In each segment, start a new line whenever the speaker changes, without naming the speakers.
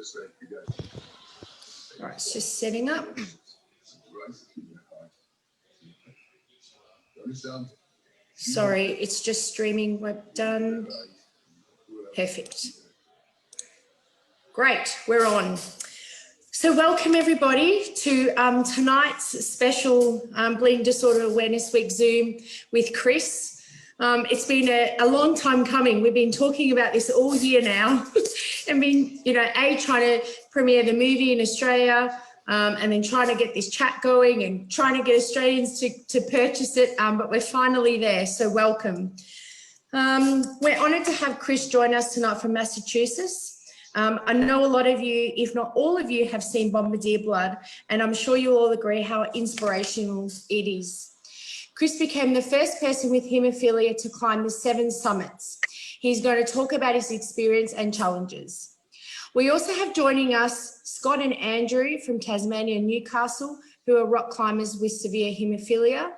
All right, it's just setting up. Sorry, it's just streaming. We're done. Perfect. Great, we're on. So welcome everybody to tonight's special Bleeding Disorder Awareness Week Zoom with Chris. It's been a long time coming. We've been talking about this all year now and been, trying to premiere the movie in Australia and then trying to get this chat going and trying to get Australians to purchase it, but we're finally there, so welcome. We're honoured to have Chris join us tonight from Massachusetts. I know a lot of you, if not all of you, have seen Bombardier Blood, and I'm sure you'll all agree how inspirational it is. Chris became the first person with haemophilia to climb the 7 summits. He's going to talk about his experience and challenges. We also have joining us Scott and Andrew from Tasmania and Newcastle, who are rock climbers with severe haemophilia.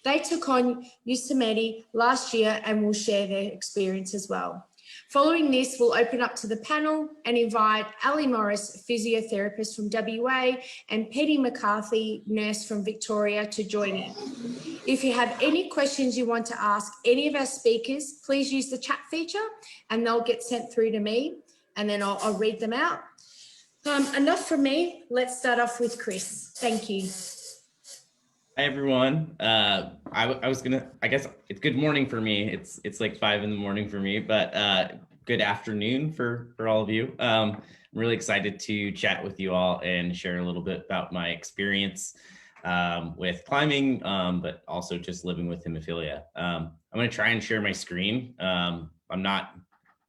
They took on Yosemite last year and will share their experience as well. Following this, we'll open up to the panel and invite Ali Morris, physiotherapist from WA, and Petty McCarthy, nurse from Victoria, to join in. If you have any questions you want to ask any of our speakers, please use the chat feature and they'll get sent through to me and then I'll read them out. Enough from me. Let's start off with Chris. Thank you.
Hi everyone. I guess it's good morning for me. It's like 5 in the morning for me, but good afternoon for all of you. I'm really excited to chat with you all and share a little bit about my experience with climbing, but also just living with hemophilia. I'm going to try and share my screen. I'm not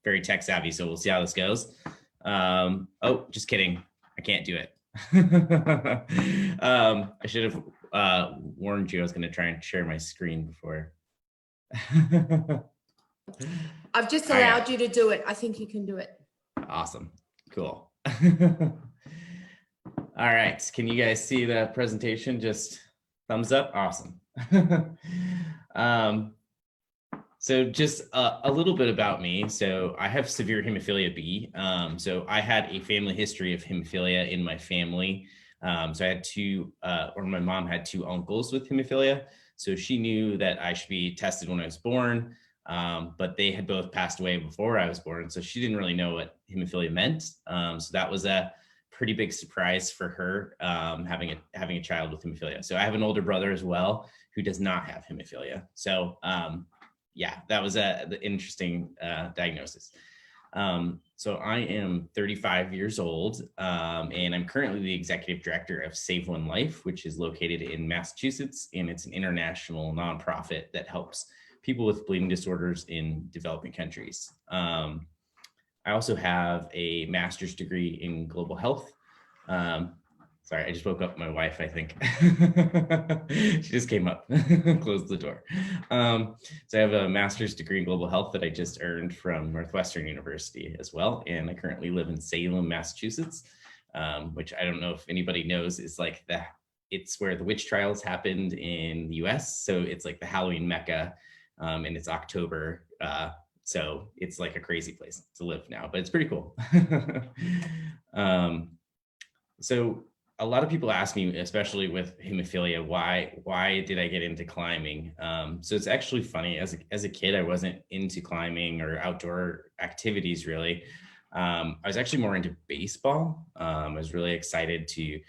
very tech savvy, so we'll see how this goes. Oh, just kidding. I can't do it. I should have warned you I was going to try and share my screen before.
I've just allowed you to do it. I think you can do it. Awesome.
Cool. All right. Can you guys see the presentation? Just thumbs up. Awesome. So just a little bit about me. So I have severe hemophilia B. So I had a family history of hemophilia in my family. So I had my mom had 2 uncles with hemophilia. So she knew that I should be tested when I was born, but they had both passed away before I was born. So she didn't really know what hemophilia meant. So that was a pretty big surprise for her, having a child with hemophilia. So I have an older brother as well who does not have hemophilia. So yeah, that was the interesting diagnosis. So I am 35 years old, and I'm currently the executive director of Save One Life, which is located in Massachusetts, and it's an international nonprofit that helps people with bleeding disorders in developing countries. I also have a master's degree in global health. Sorry, I just woke up my wife, I think. She just came up, closed the door. So I have a master's degree in global health that I just earned from Northwestern University as well. And I currently live in Salem, Massachusetts, which I don't know if anybody knows is like it's where the witch trials happened in the US. So it's like the Halloween Mecca, and it's October. So it's like a crazy place to live now, but it's pretty cool. So a lot of people ask me, especially with hemophilia, why did I get into climbing? So it's actually funny. As a kid, I wasn't into climbing or outdoor activities really. I was actually more into baseball. I was really excited to.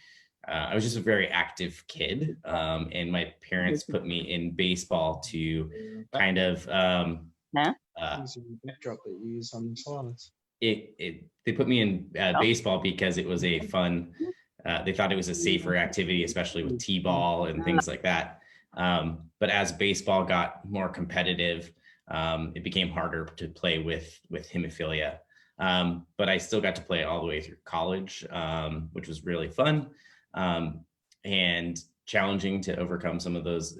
I was just a very active kid, and my parents put me in baseball to kind of. They put me in baseball because it was a fun. They thought it was a safer activity, especially with T-ball and things like that. But as baseball got more competitive, it became harder to play with hemophilia. But I still got to play all the way through college, which was really fun and challenging to overcome some of those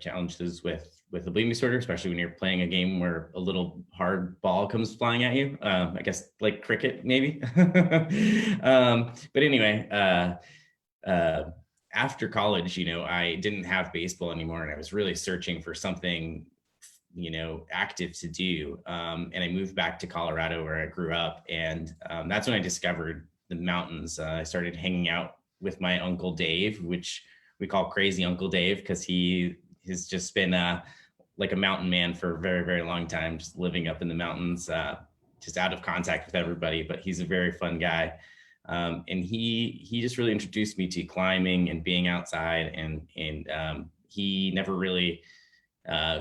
challenges with a bleeding disorder, especially when you're playing a game where a little hard ball comes flying at you. I guess like cricket, maybe. But anyway, after college, I didn't have baseball anymore, and I was really searching for something, active to do. And I moved back to Colorado where I grew up, and that's when I discovered the mountains. I started hanging out with my Uncle Dave, which we call Crazy Uncle Dave, because he has just been like a mountain man for a very, very long time, just living up in the mountains, just out of contact with everybody, but he's a very fun guy. And he just really introduced me to climbing and being outside, and he never really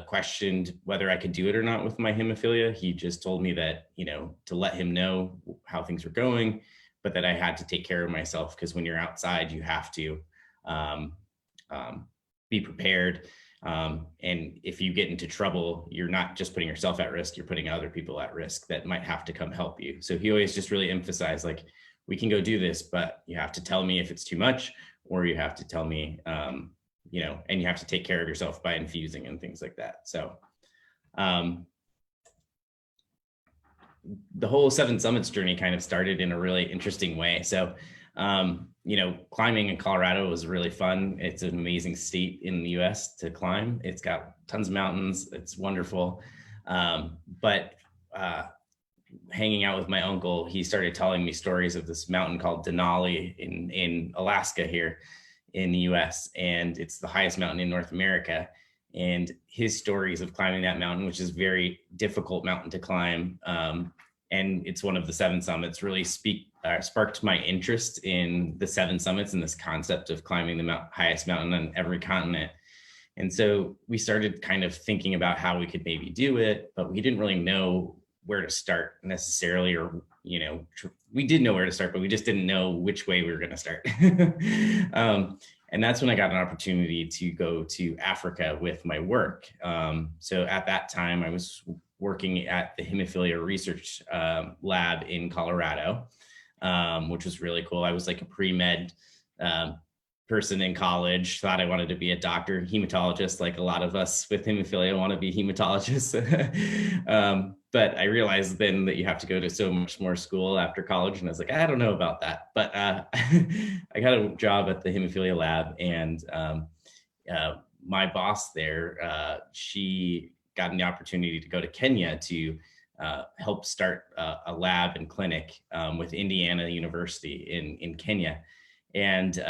questioned whether I could do it or not with my hemophilia. He just told me that, to let him know how things were going, but that I had to take care of myself, because when you're outside, you have to be prepared. And if you get into trouble, you're not just putting yourself at risk, you're putting other people at risk that might have to come help you. So he always just really emphasized, like, we can go do this, but you have to tell me if it's too much, or you have to tell me, and you have to take care of yourself by infusing and things like that. So the whole Seven Summits journey kind of started in a really interesting way. So, climbing in Colorado was really fun. It's an amazing state in the US to climb. It's got tons of mountains. It's wonderful. But hanging out with my uncle, he started telling me stories of this mountain called Denali in Alaska here in the US. And it's the highest mountain in North America. And his stories of climbing that mountain, which is a very difficult mountain to climb, and it's one of the seven summits, really sparked my interest in the seven summits and this concept of climbing the highest mountain on every continent. And so we started kind of thinking about how we could maybe do it, but we didn't really know where to start necessarily, or, we did know where to start, but we just didn't know which way we were going to start. And that's when I got an opportunity to go to Africa with my work. So at that time, I was working at the Hemophilia Research Lab in Colorado, which was really cool. I was like a pre-med person in college, thought I wanted to be a doctor, hematologist, like a lot of us with hemophilia want to be hematologists. But I realized then that you have to go to so much more school after college. And I was like, I don't know about that. But I got a job at the Hemophilia Lab, and my boss there, she got the opportunity to go to Kenya to help start a lab and clinic with Indiana University in Kenya. And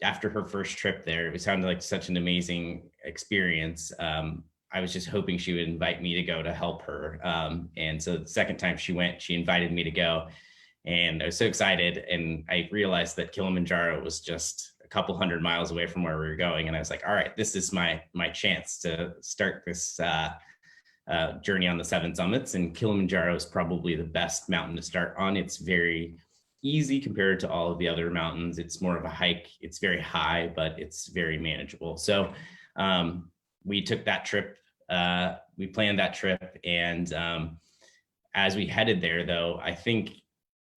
after her first trip there, it sounded like such an amazing experience. I was just hoping she would invite me to go to help her. And so the second time she went, she invited me to go. And I was so excited. And I realized that Kilimanjaro was just a couple hundred miles away from where we were going. And I was like, all right, this is my chance to start this journey on the seven summits. And Kilimanjaro is probably the best mountain to start on. It's very easy compared to all of the other mountains. It's more of a hike. It's very high, but it's very manageable. So we took that trip. We planned that trip. And as we headed there, though, I think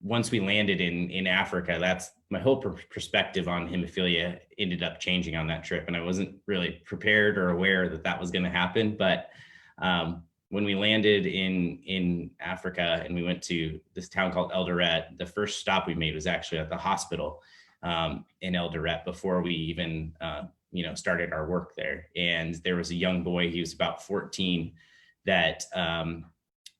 once we landed in Africa, that's my whole perspective on hemophilia ended up changing on that trip. And I wasn't really prepared or aware that that was going to happen. But when we landed in Africa and we went to this town called Eldoret, the first stop we made was actually at the hospital in Eldoret before we even started our work there. And there was a young boy, he was about 14, that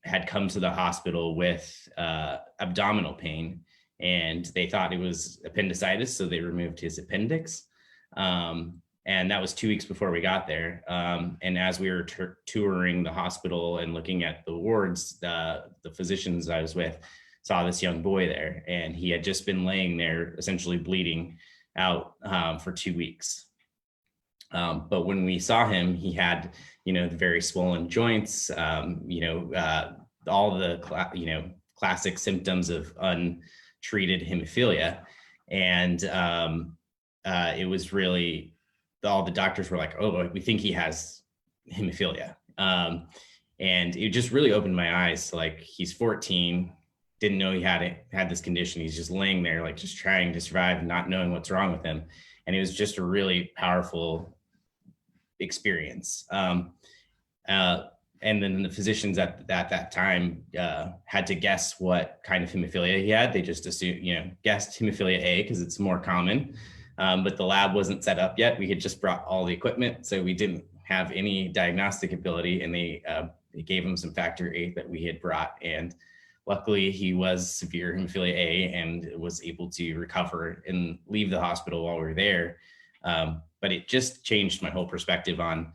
had come to the hospital with abdominal pain, and they thought it was appendicitis, so they removed his appendix. And that was 2 weeks before we got there. And as we were touring the hospital and looking at the wards, the physicians I was with saw this young boy there, and he had just been laying there essentially bleeding out for 2 weeks. But when we saw him, he had, the very swollen joints, all the, classic symptoms of untreated hemophilia. And it was really, all the doctors were like, oh, we think he has hemophilia. And it just really opened my eyes to, like, he's 14, didn't know he had this condition. He's just laying there, like, just trying to survive, not knowing what's wrong with him. And it was just a really powerful experience. And then the physicians at that time had to guess what kind of hemophilia he had. They just assumed, guessed hemophilia A because it's more common. But the lab wasn't set up yet. We had just brought all the equipment, so we didn't have any diagnostic ability. And they gave him some factor VIII that we had brought. And luckily he was severe hemophilia A and was able to recover and leave the hospital while we were there. But it just changed my whole perspective on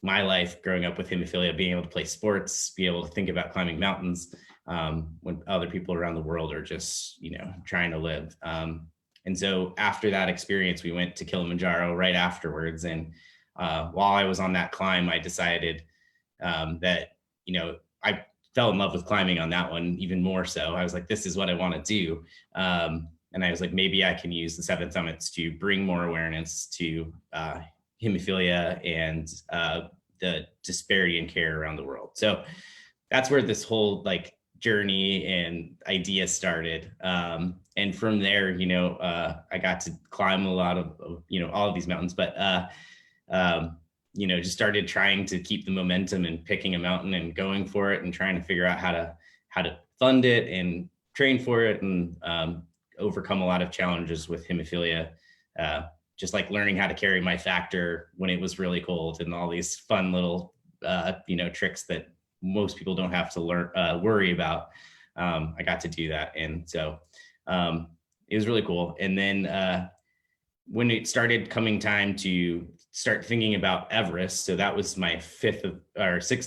my life growing up with hemophilia, being able to play sports, be able to think about climbing mountains when other people around the world are just, trying to live. And so after that experience, we went to Kilimanjaro right afterwards. And while I was on that climb, I decided that, I fell in love with climbing on that one even more so. I was like, this is what I want to do. And I was like, maybe I can use the Seven Summits to bring more awareness to hemophilia and the disparity in care around the world. So that's where this whole journey and idea started. And from there, I got to climb a lot of all of these mountains, but just started trying to keep the momentum and picking a mountain and going for it and trying to figure out how to fund it and train for it and overcome a lot of challenges with hemophilia. Just like learning how to carry my factor when it was really cold and all these fun little, tricks that most people don't have to worry about. I got to do that. And so it was really cool. And then when it started coming time to start thinking about Everest, so that was my sixth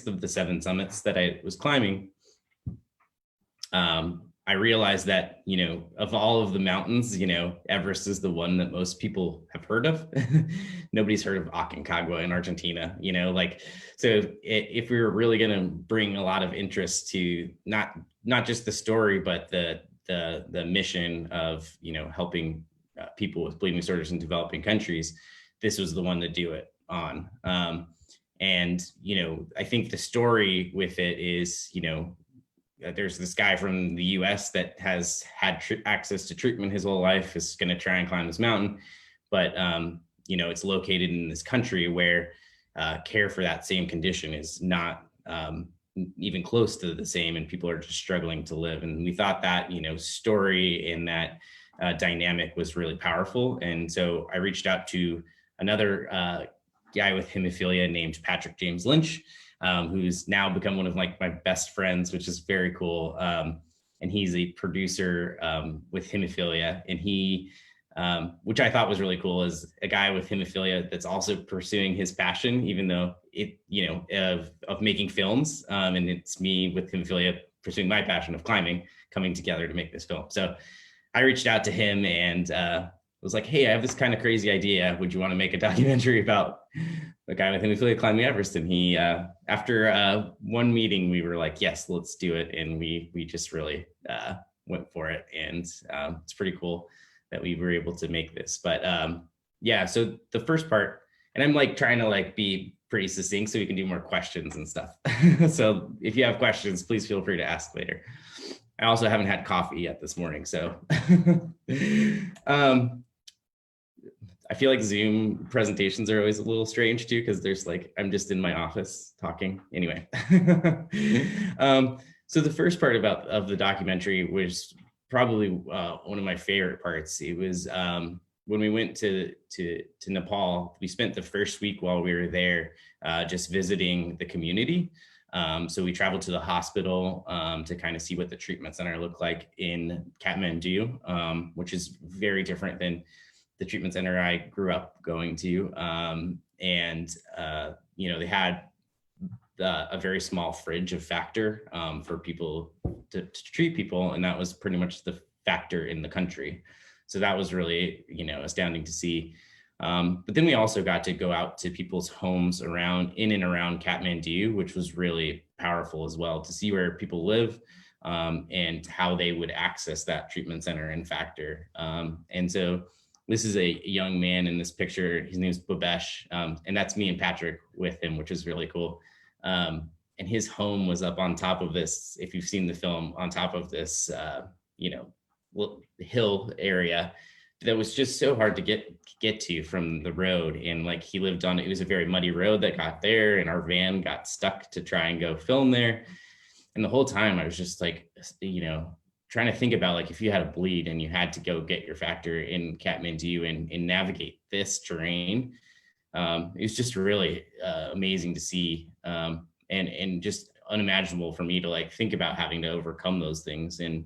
of the 7 summits that I was climbing. I realized that, of all of the mountains, Everest is the one that most people have heard of. Nobody's heard of Aconcagua in Argentina, so if we were really going to bring a lot of interest to not just the story, but the mission of, helping people with bleeding disorders in developing countries, this was the one to do it on. And, I think the story with it is, there's this guy from the US that has had access to treatment his whole life, is going to try and climb this mountain. But, it's located in this country where care for that same condition is not even close to the same, and people are just struggling to live. And we thought that, story and that dynamic was really powerful. And so I reached out to another guy with hemophilia named Patrick James Lynch, who's now become one of my best friends, which is very cool. And he's a producer with hemophilia, and he, which I thought was really cool, is a guy with hemophilia that's also pursuing his passion, even though it, of making films. And it's me with hemophilia pursuing my passion of climbing, coming together to make this film. So I reached out to him and was like, hey, I have this kind of crazy idea. Would you want to make a documentary about the guy with hemophilia climbing Everest? And he, after one meeting, we were like, yes, let's do it. And we just really went for it. And it's pretty cool that we were able to make this. But yeah, so the first part, and I'm trying to be pretty succinct so we can do more questions and stuff. So if you have questions, please feel free to ask later. I also haven't had coffee yet this morning, so I feel like Zoom presentations are always a little strange too, because there's I'm just in my office talking. Anyway, so the first part of the documentary was probably one of my favorite parts. It was when we went to Nepal. We spent the first week while we were there just visiting the community. So we traveled to the hospital to kind of see what the treatment center looked like in Kathmandu, which is very different than the treatment center I grew up going to. And they had a very small fridge of factor for people to treat people. And that was pretty much the factor in the country. So that was really, astounding to see. But then we also got to go out to people's homes in and around Kathmandu, which was really powerful as well, to see where people live and how they would access that treatment center and factor. And so this is a young man in this picture. His name is Bhupesh, and that's me and Patrick with him, which is really cool. And his home was up on top of this, if you've seen the film, on top of this, hill area that was just so hard to get to from the road. And he lived on, it was a very muddy road that got there, and our van got stuck to try and go film there. And the whole time I was just trying to think about if you had a bleed and you had to go get your factor in Kathmandu and navigate this terrain. It was just really amazing to see, and just unimaginable for me to like think about having to overcome those things. And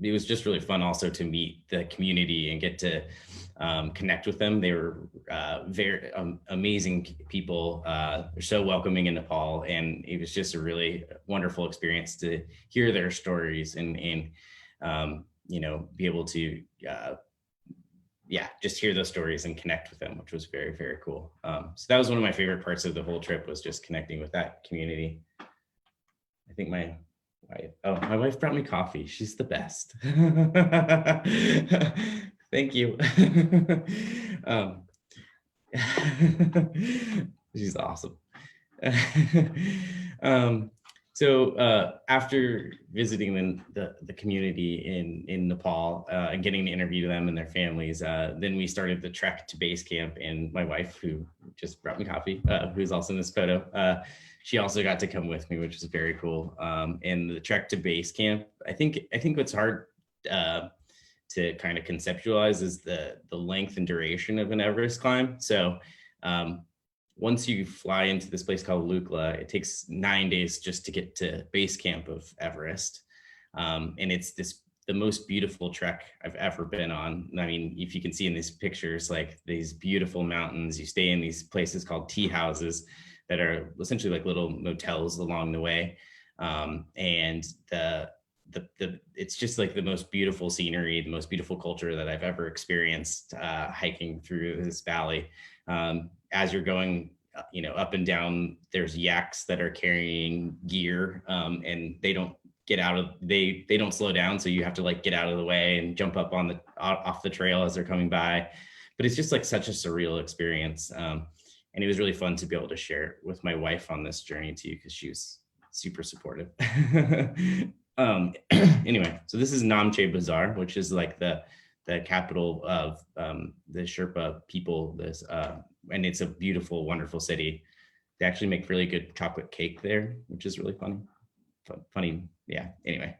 it was just really fun also to meet the community and get to connect with them. They were very amazing people. They're so welcoming in Nepal, and it was just a really wonderful experience to hear their stories and you know, be able to yeah, just hear those stories and connect with them, which was very, very cool. So that was one of my favorite parts of the whole trip, was just connecting with that community. I think my wife brought me coffee. She's the best. Thank you. She's awesome. So after visiting the community in Nepal and getting to interview them and their families, then we started the trek to base camp. And my wife, who just brought me coffee, who's also in this photo, she also got to come with me, which was very cool. And the trek to base camp, I think what's hard to kind of conceptualize is the length and duration of an Everest climb. So once you fly into this place called Lukla, it takes 9 days just to get to base camp of Everest. And it's the most beautiful trek I've ever been on. I mean, if you can see in these pictures, like these beautiful mountains, you stay in these places called tea houses that are essentially like little motels along the way. And it's just like the most beautiful scenery, the most beautiful culture that I've ever experienced hiking through this valley. As you're going, you know, up and down, there's yaks that are carrying gear, and they don't get out of, they don't slow down. So you have to like get out of the way and jump up on off the trail as they're coming by. But it's just like such a surreal experience. And it was really fun to be able to share it with my wife on this journey too, because she was super supportive. Anyway, so this is Namche Bazaar, which is like the capital of the Sherpa people. And it's a beautiful, wonderful city. They actually make really good chocolate cake there, which is really funny. Funny, yeah. Anyway,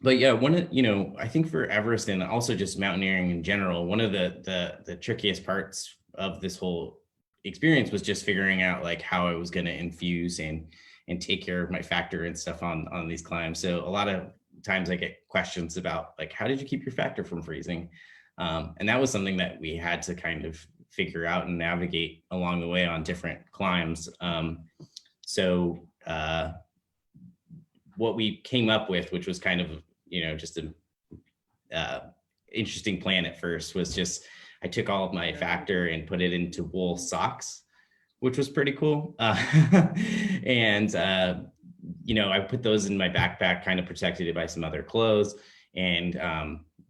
but yeah, I think for Everest and also just mountaineering in general, one of the trickiest parts of this whole experience was just figuring out like how I was going to infuse and take care of my factor and stuff on these climbs. So a lot of times I get questions about like, how did you keep your factor from freezing? And that was something that we had to kind of figure out and navigate along the way on different climbs. So what we came up with, which was kind of, you know, just an interesting plan at first, was just, I took all of my factor and put it into wool socks, which was pretty cool. And, you know, I put those in my backpack, kind of protected it by some other clothes. And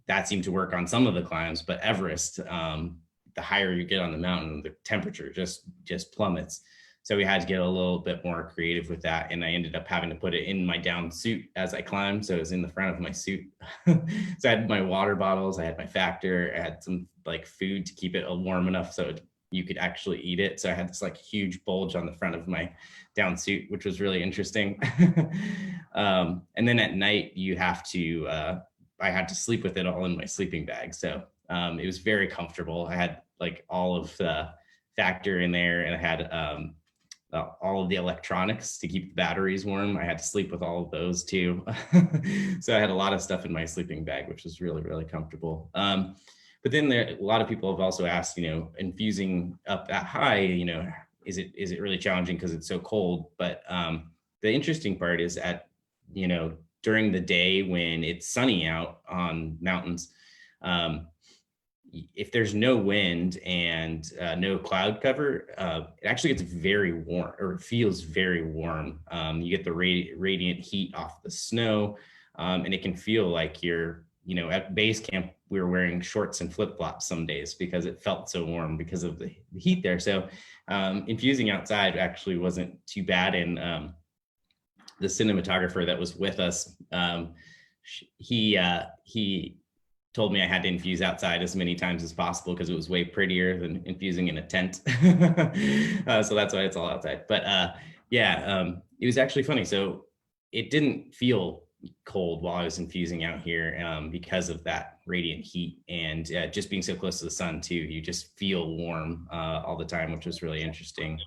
that seemed to work on some of the climbs, but Everest, the higher you get on the mountain, the temperature just plummets. So we had to get a little bit more creative with that. And I ended up having to put it in my down suit as I climbed. So it was in the front of my suit. So I had my water bottles, I had my factor, I had some like food to keep it warm enough so you could actually eat it. So I had this like huge bulge on the front of my down suit, which was really interesting. And then at night you have to, I had to sleep with it all in my sleeping bag. So it was very comfortable. I had like all of the factor in there, and I had all of the electronics to keep the batteries warm. I had to sleep with all of those too. So I had a lot of stuff in my sleeping bag, which was really, really comfortable. But then a lot of people have also asked, you know, infusing up that high, you know, is it really challenging because it's so cold? But the interesting part is you know, during the day when it's sunny out on mountains, if there's no wind and no cloud cover, it actually gets very warm, or it feels very warm. You get the radiant heat off the snow, and it can feel like you're, you know, at base camp, we were wearing shorts and flip-flops some days because it felt so warm because of the heat there. So infusing outside actually wasn't too bad. And the cinematographer that was with us, he told me I had to infuse outside as many times as possible because it was way prettier than infusing in a tent. So that's why it's all outside. But it was actually funny. So it didn't feel cold while I was infusing out here because of that radiant heat, and just being so close to the sun too. You just feel warm all the time, which was really interesting.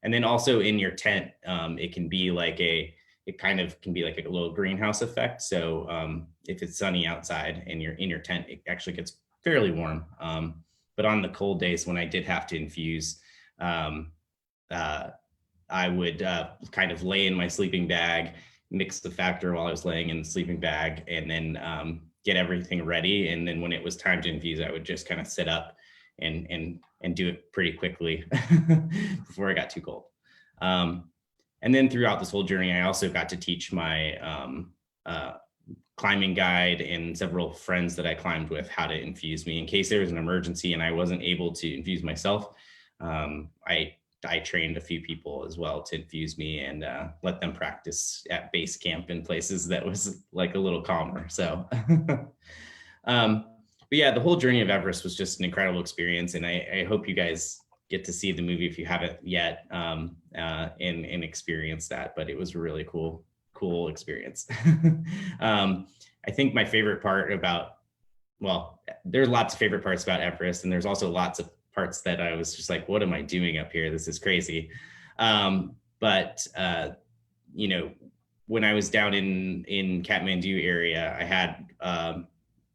And then also in your tent, it can be like it kind of can be like a little greenhouse effect. So if it's sunny outside and you're in your tent, it actually gets fairly warm. But on the cold days when I did have to infuse, um, I would kind of lay in my sleeping bag, mix the factor while I was laying in the sleeping bag, and then get everything ready. And then when it was time to infuse, I would just kind of sit up and do it pretty quickly before it got too cold. And then throughout this whole journey, I also got to teach my climbing guide and several friends that I climbed with how to infuse me in case there was an emergency and I wasn't able to infuse myself. I trained a few people as well to infuse me and let them practice at base camp in places that was like a little calmer. So, but yeah, the whole journey of Everest was just an incredible experience. And I hope you guys get to see the movie if you haven't yet and experience that. But it was a really cool experience. I think my favorite part about, well, there's lots of favorite parts about Everest, and there's also lots of parts that I was just like, what am I doing up here? This is crazy. But you know, when I was down in Kathmandu area, I had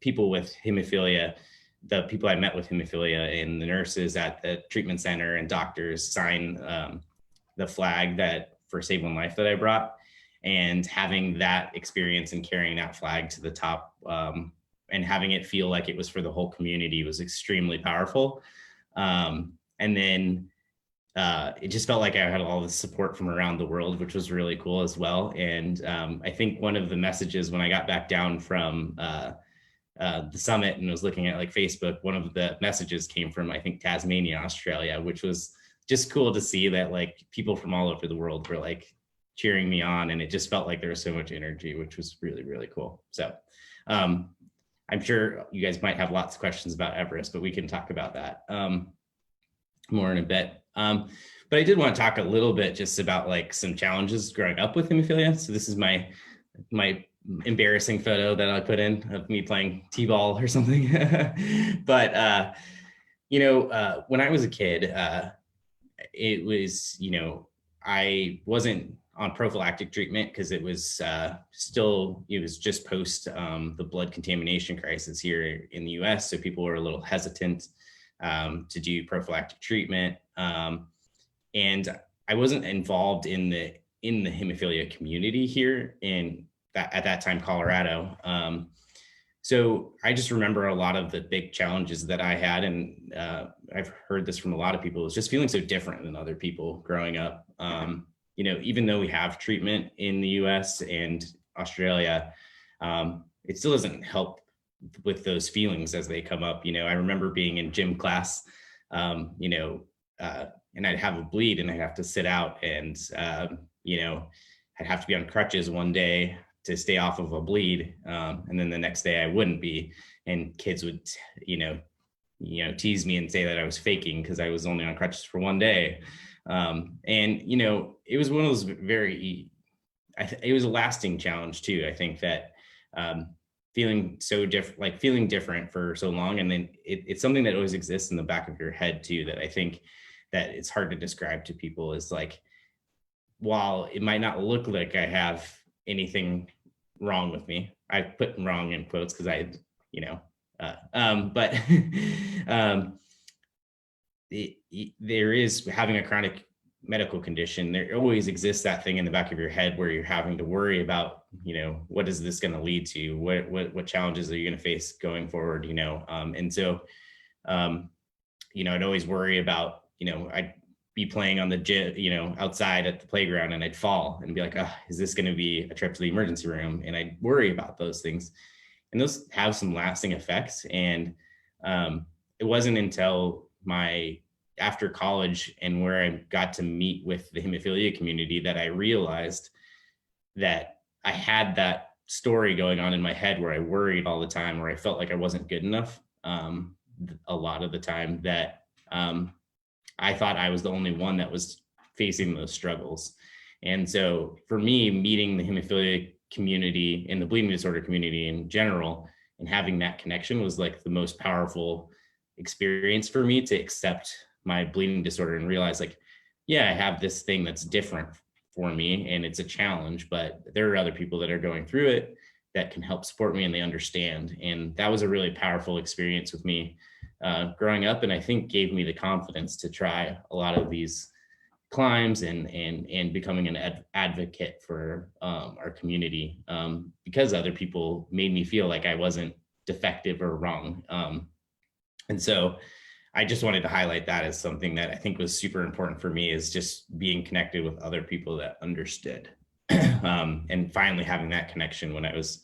people with hemophilia, the people I met with hemophilia, and the nurses at the treatment center and doctors sign the flag that for Save One Life that I brought, and having that experience and carrying that flag to the top and having it feel like it was for the whole community was extremely powerful. And then it just felt like I had all the support from around the world, which was really cool as well. And I think one of the messages when I got back down from the summit and was looking at like Facebook, one of the messages came from, I think, Tasmania, Australia, which was just cool to see that like people from all over the world were like cheering me on. And it just felt like there was so much energy, which was really, really cool. So I'm sure you guys might have lots of questions about Everest, but we can talk about that more in a bit. But I did want to talk a little bit just about like some challenges growing up with hemophilia. So this is my embarrassing photo that I put in of me playing t-ball or something. But you know, when I was a kid, it was, you know, I wasn't on prophylactic treatment because it was just post the blood contamination crisis here in the US. So people were a little hesitant to do prophylactic treatment. And I wasn't involved in the hemophilia community here at that time, Colorado. So I just remember a lot of the big challenges that I had, and I've heard this from a lot of people, is just feeling so different than other people growing up. You know, even though we have treatment in the US and Australia, it still doesn't help with those feelings as they come up. You know, I remember being in gym class, you know, and I'd have a bleed and I'd have to sit out and, you know, I'd have to be on crutches one day to stay off of a bleed. And then the next day I wouldn't be, and kids would, you know, tease me and say that I was faking because I was only on crutches for one day. And, you know, it was one of those it was a lasting challenge too. I think that feeling so different, like feeling different for so long. And then it's something that always exists in the back of your head too, that I think that it's hard to describe to people, is like, while it might not look like I have anything wrong with me, I put wrong in quotes because I, you know, but there is, having a chronic medical condition, there always exists that thing in the back of your head where you're having to worry about, you know, what is this going to lead to? What challenges are you going to face going forward? You know, and so, you know, I'd always worry about, you know, I'd be playing on the gym, you know, outside at the playground, and I'd fall and be like, oh, is this going to be a trip to the emergency room? And I'd worry about those things, and those have some lasting effects. And it wasn't until after college and where I got to meet with the hemophilia community that I realized that I had that story going on in my head where I worried all the time, where I felt like I wasn't good enough a lot of the time, that I thought I was the only one that was facing those struggles. And so for me, meeting the hemophilia community and the bleeding disorder community in general, and having that connection was like the most powerful experience for me to accept my bleeding disorder and realize like yeah, I have this thing that's different for me and it's a challenge, but there are other people that are going through it that can help support me and they understand. And that was a really powerful experience with me growing up. And I think gave me the confidence to try a lot of these climbs and becoming an advocate for our community because other people made me feel like I wasn't defective or wrong. And so I just wanted to highlight that as something that I think was super important for me is just being connected with other people that understood. And finally having that connection when I was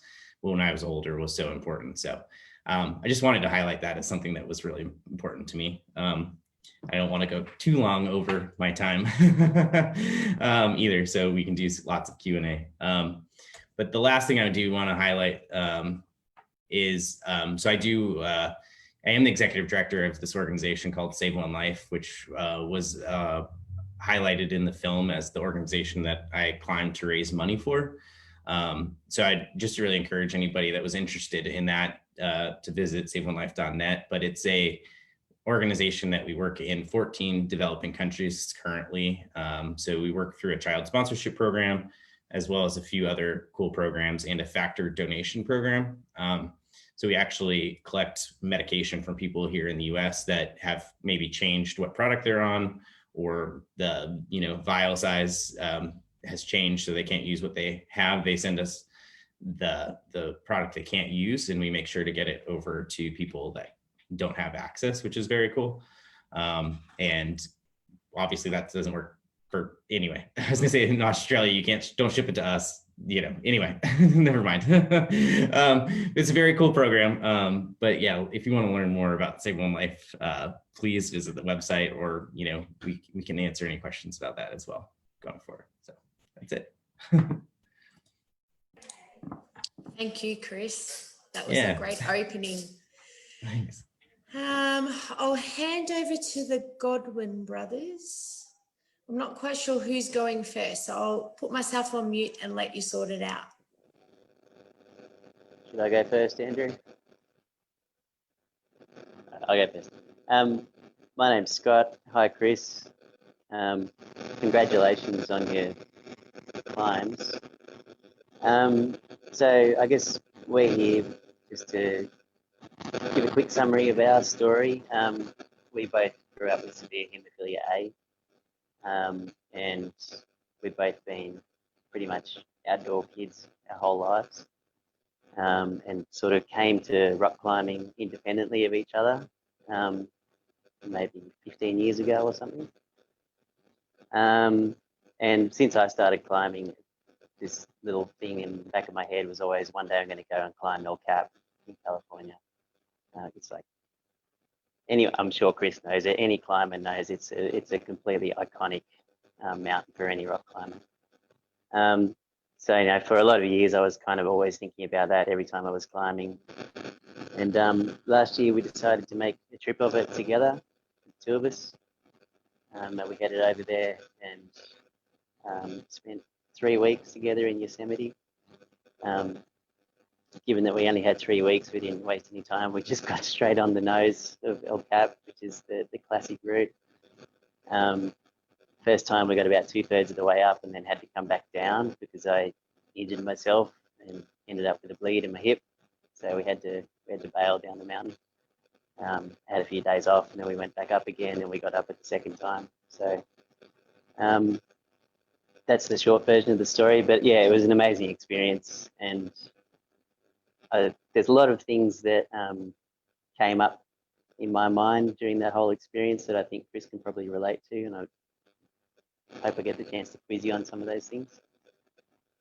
older was so important. So I just wanted to highlight that as something that was really important to me. I don't want to go too long over my time either, so we can do lots of Q&A. But the last thing I do want to highlight is so I am the executive director of this organization called Save One Life, which was highlighted in the film as the organization that I climbed to raise money for. So I just really encourage anybody that was interested in that to visit saveonelife.net. But it's a organization that we work in 14 developing countries currently. So we work through a child sponsorship program, as well as a few other cool programs and a factor donation program. So we actually collect medication from people here in the US that have maybe changed what product they're on, or the vial size has changed, so they can't use what they have. They send us the product they can't use, and we make sure to get it over to people that don't have access, which is very cool. And obviously that doesn't work for anyway. I was gonna say in Australia, don't ship it to us, anyway, never mind. It's a very cool program. But yeah, if you want to learn more about Save One Life, please visit the website, or, we can answer any questions about that as well going forward. So that's it.
Thank you, Chris. That was
Yeah.
a great opening.
Thanks.
I'll hand over to the Godwin brothers. I'm not quite sure who's going first, so I'll put myself on mute and let you sort it out.
Should I go first, Andrew? I'll go first. My name's Scott. Hi, Chris. Congratulations on your climbs. So I guess we're here just to give a quick summary of our story. We both grew up with severe haemophilia A, and we've both been pretty much outdoor kids our whole lives, and sort of came to rock climbing independently of each other, maybe 15 years ago or something. And since I started climbing, this little thing in the back of my head was always, one day I'm going to go and climb El Cap in California. It's like, I'm sure Chris knows it. Any climber knows it's a completely iconic mountain for any rock climber. So for a lot of years, I was kind of always thinking about that every time I was climbing. And last year, we decided to make a trip of it together, the two of us. We headed over there and spent 3 weeks together in Yosemite. Given that we only had 3 weeks, we didn't waste any time. We just got straight on the nose of El Cap, which is the classic route. First time we got about 2/3 of the way up and then had to come back down because I injured myself and ended up with a bleed in my hip. So we had to bail down the mountain. Had a few days off, and then we went back up again, and we got up at the second time. So that's the short version of the story. But yeah, it was an amazing experience, and there's a lot of things that came up in my mind during that whole experience that I think Chris can probably relate to, and I hope I get the chance to quiz you on some of those things.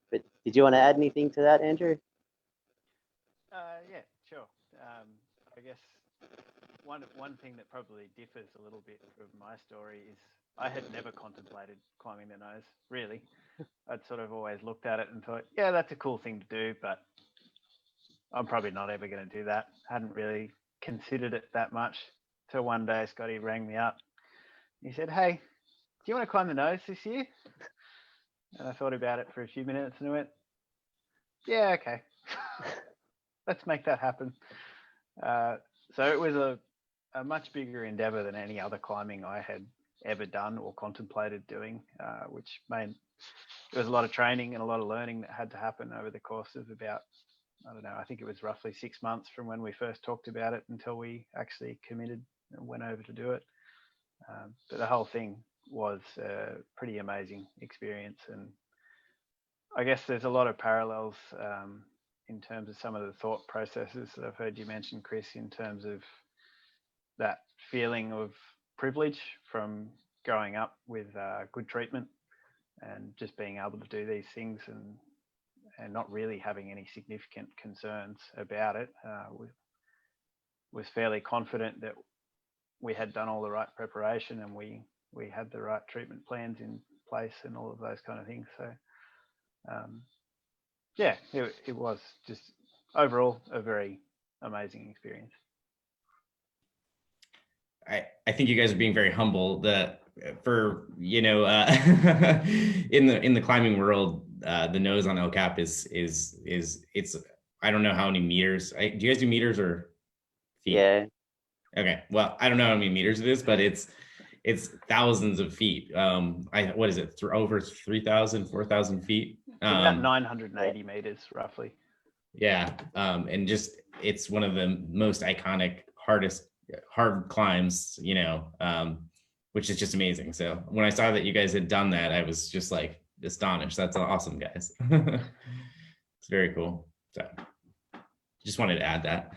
But did you want to add anything to that, Andrew?
Yeah, sure. I guess one thing that probably differs a little bit from my story is I had never contemplated climbing the nose, really. I'd sort of always looked at it and thought, yeah, that's a cool thing to do, but I'm probably not ever going to do that. Hadn't really considered it that much till one day Scotty rang me up. He said, hey, do you want to climb the nose this year? And I thought about it for a few minutes and I went, yeah, okay. Let's make that happen. So it was a much bigger endeavor than any other climbing I had ever done or contemplated doing, which meant there was a lot of training and a lot of learning that had to happen over the course of about, I don't know, I think it was roughly 6 months from when we first talked about it until we actually committed and went over to do it. But the whole thing was a pretty amazing experience. And I guess there's a lot of parallels in terms of some of the thought processes that I've heard you mention, Chris, in terms of that feeling of privilege from growing up with good treatment and just being able to do these things and not really having any significant concerns about it. Was fairly confident that we had done all the right preparation and we had the right treatment plans in place and all of those kind of things. So yeah, it was just overall a very amazing experience.
I think you guys are being very humble. For in the climbing world, the nose on El Cap is it's I don't know how many meters. Do you guys do meters or feet?
Yeah.
Okay. Well, I don't know how many meters it is, but it's thousands of feet. What is it? Over 3,000, 4,000 feet.
About 980 meters, roughly.
Yeah, and just it's one of the most iconic, hard climbs, which is just amazing. So when I saw that you guys had done that, I was just like astonished. That's awesome, guys. It's very cool. So just wanted to add that.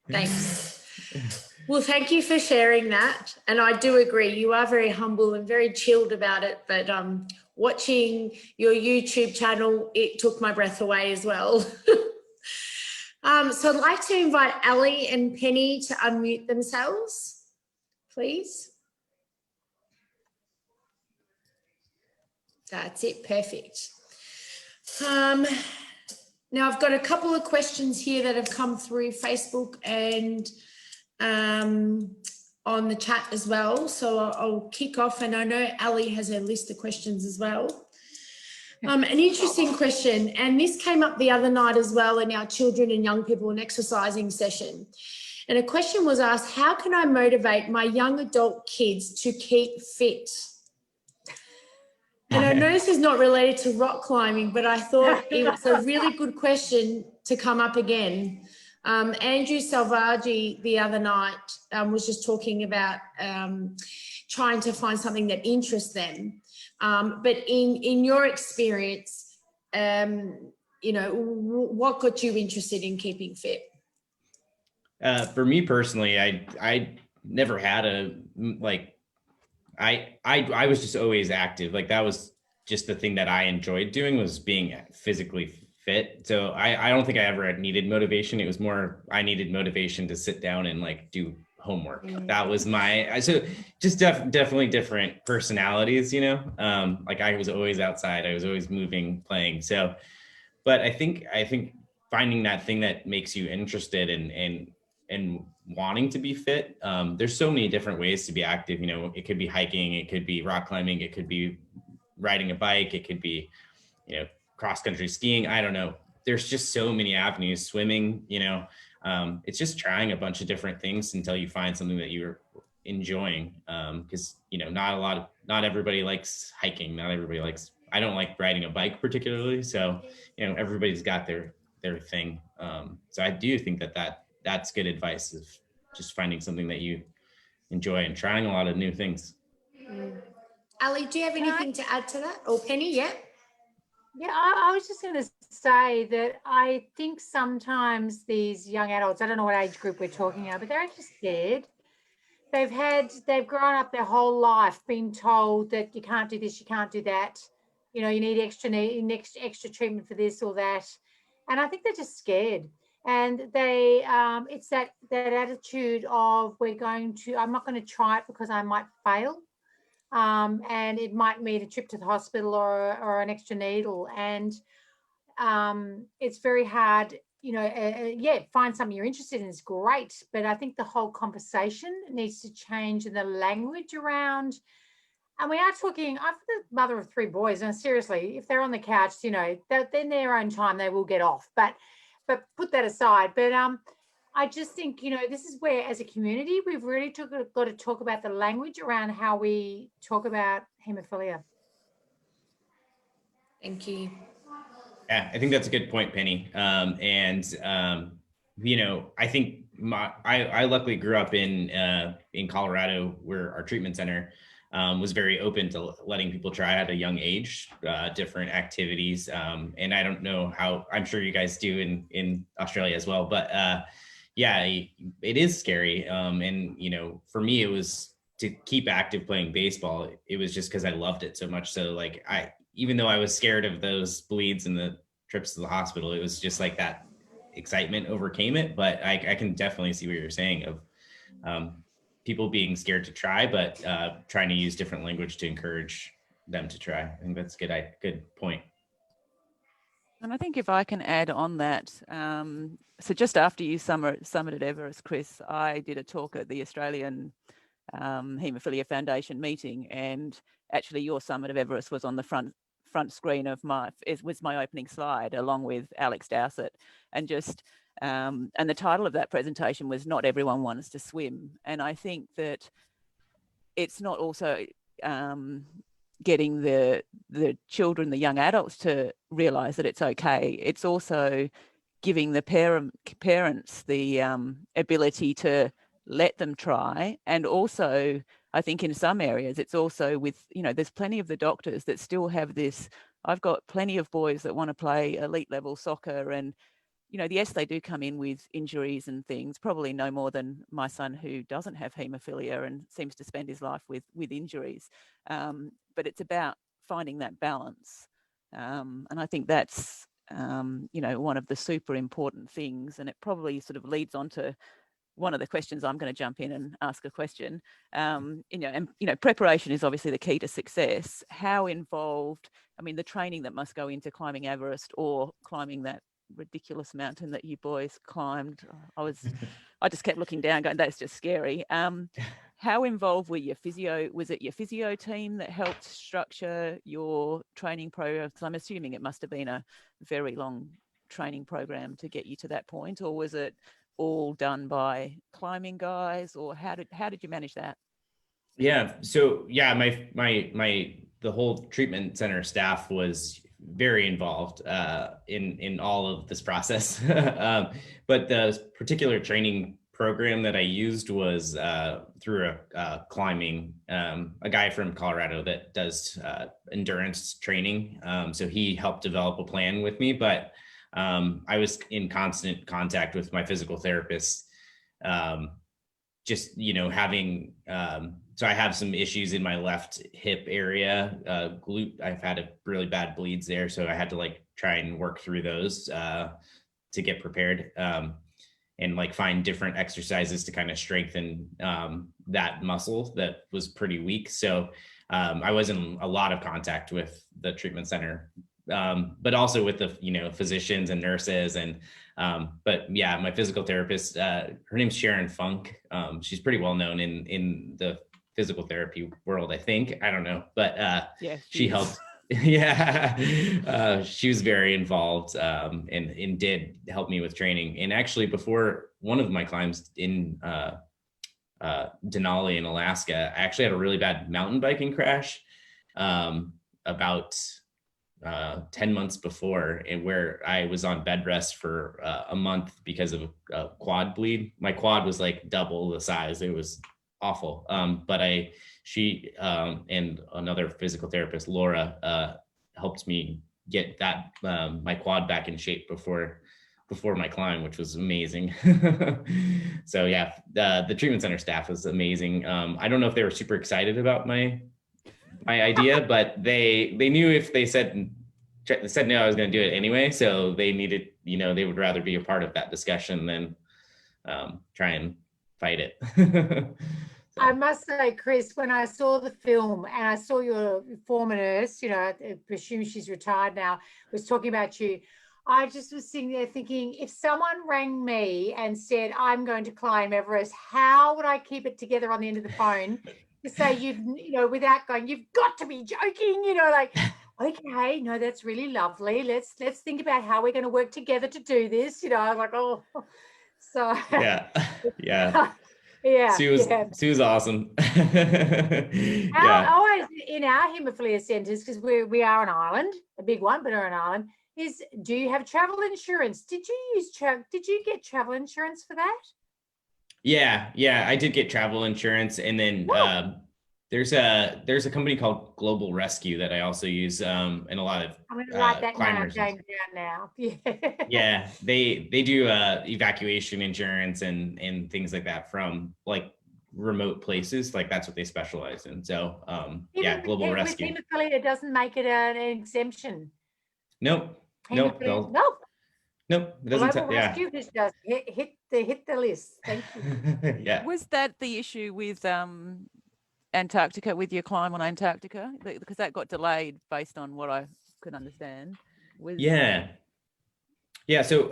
Thanks. Well, thank you for sharing that. And I do agree, you are very humble and very chilled about it. But watching your YouTube channel, it took my breath away as well. So I'd like to invite Ali and Penny to unmute themselves, please. That's it, perfect. Now I've got a couple of questions here that have come through Facebook and on the chat as well. So I'll kick off, and I know Ali has a list of questions as well. An interesting question, and this came up the other night as well in our children and young people and exercising session. And a question was asked, how can I motivate my young adult kids to keep fit? And I know this is not related to rock climbing, but I thought it was a really good question to come up again. Andrew Salvaggi the other night was just talking about trying to find something that interests them. But in your experience, what got you interested in keeping fit?
For me personally, I never had I was just always active. Like that was just the thing that I enjoyed doing, was being physically fit. So I don't think I ever had needed motivation. It was more, I needed motivation to sit down and like do homework. That was so just definitely different personalities, like I was always outside. I was always moving, playing. So, but I think finding that thing that makes you interested and wanting to be fit. There's so many different ways to be active. It could be hiking, it could be rock climbing, it could be riding a bike, it could be, cross-country skiing. I don't know. There's just so many avenues, swimming, it's just trying a bunch of different things until you find something that you're enjoying. Because, not everybody likes hiking. Not everybody likes, I don't like riding a bike particularly. So, everybody's got their thing. So I do think that's good advice, of just finding something that you enjoy and trying a lot of new things.
Ali, do you have anything to add to that? Or Penny, yeah?
Yeah, I was just going to say that I think sometimes these young adults, I don't know what age group we're talking about, but they're actually scared. They've grown up their whole life being told that you can't do this, you can't do that. You need extra treatment for this or that. And I think they're just scared. And it's that attitude of I'm not going to try it because I might fail. And it might mean a trip to the hospital or an extra needle. And it's very hard, find something you're interested in is great. But I think the whole conversation needs to change in the language around. And we are talking, I'm the mother of 3 boys, and seriously, if they're on the couch, they're in their own time, they will get off. But put that aside. But I just think, this is where as a community, we've really got to talk about the language around how we talk about haemophilia.
Thank you.
Yeah, I think that's a good point, Penny. I think I luckily grew up in Colorado, where our treatment center was very open to letting people try at a young age, different activities. And I don't know how, I'm sure you guys do in Australia as well, but yeah, it is scary. For me, it was to keep active playing baseball. It was just because I loved it so much. So like even though I was scared of those bleeds and the trips to the hospital, it was just like that excitement overcame it. But I can definitely see what you're saying of people being scared to try, but trying to use different language to encourage them to try. I think that's a good point.
And I think if I can add on that, so just after you summited Everest, Chris, I did a talk at the Australian Haemophilia Foundation meeting, and actually your summit of Everest was on the front screen of my opening slide, along with Alex Dowsett, and and the title of that presentation was "Not Everyone Wants to Swim," and I think that it's not also getting the children, the young adults, to realize that it's okay. It's also giving the parents the ability to let them try. And also, I think in some areas, it's also with, there's plenty of the doctors that still have this. I've got plenty of boys that want to play elite level soccer, and yes, they do come in with injuries and things, probably no more than my son, who doesn't have haemophilia and seems to spend his life with injuries. But it's about finding that balance. And I think that's, one of the super important things. And it probably sort of leads on to one of the questions. I'm going to jump in and ask a question. Preparation is obviously the key to success. How involved, the training that must go into climbing Everest or climbing that ridiculous mountain that you boys climbed. I just kept looking down going, that's just scary. How involved were your physio? Was it your physio team that helped structure your training program? Because I'm assuming it must have been a very long training program to get you to that point, or was it all done by climbing guys, or how did you manage that?
Yeah. So yeah, the whole treatment center staff was very involved in all of this process. But the particular training program that I used was through a climbing, a guy from Colorado that does endurance training. So he helped develop a plan with me, but I was in constant contact with my physical therapist, just, having, so I have some issues in my left hip area, glute. I've had a really bad bleeds there. So I had to try and work through those to get prepared, and find different exercises to kind of strengthen that muscle that was pretty weak. So I was in a lot of contact with the treatment center, but also with the, physicians and nurses. And but yeah, my physical therapist, her name's Sharon Funk. She's pretty well known in the physical therapy world, I think. I don't know, but
yeah,
she helped. Yeah, she was very involved, and did help me with training. And actually, before one of my climbs in Denali in Alaska, I actually had a really bad mountain biking crash about 10 months before, and where I was on bed rest for a month because of a quad bleed. My quad was double the size. It was awful. But she and another physical therapist, Laura, helped me get that my quad back in shape before my climb, which was amazing. So yeah, the treatment center staff was amazing. I don't know if they were super excited about my idea, but they knew if they said no, I was going to do it anyway. So they needed, they would rather be a part of that discussion than try and fight it.
I must say, Chris, when I saw the film and I saw your former nurse, I presume she's retired now, was talking about you, I just was sitting there thinking, if someone rang me and said, I'm going to climb Everest, how would I keep it together on the end of the phone to say, without going, you've got to be joking, okay, no, that's really lovely. Let's think about how we're going to work together to do this. I was like, oh. So
Yeah. Yeah.
yeah,
Sue was
yeah.
Sue was awesome.
Our,
Yeah.
always in our haemophilia centres, because we are an island, a big one, but we're an island. Is do you have travel insurance? Did you get travel insurance for that?
Yeah, yeah, I did get travel insurance, and then
No.
there's a company called Global Rescue that I also use in a lot of
I'm going to write that
climbers.
name down now. Yeah.
Yeah, they do evacuation insurance and things like that from like remote places. Like that's what they specialize in. So yeah,
Even
Global
with
Rescue.
haemophilia, it doesn't make it an exemption.
Nope, nope,
Haemophilia, no.
nope. It doesn't.
Global
Yeah,
Rescue just does hit the list. Thank you.
yeah.
Was that the issue with Antarctica, with your climb on Antarctica? Because that got delayed based on what I could understand.
Yeah. Yeah. So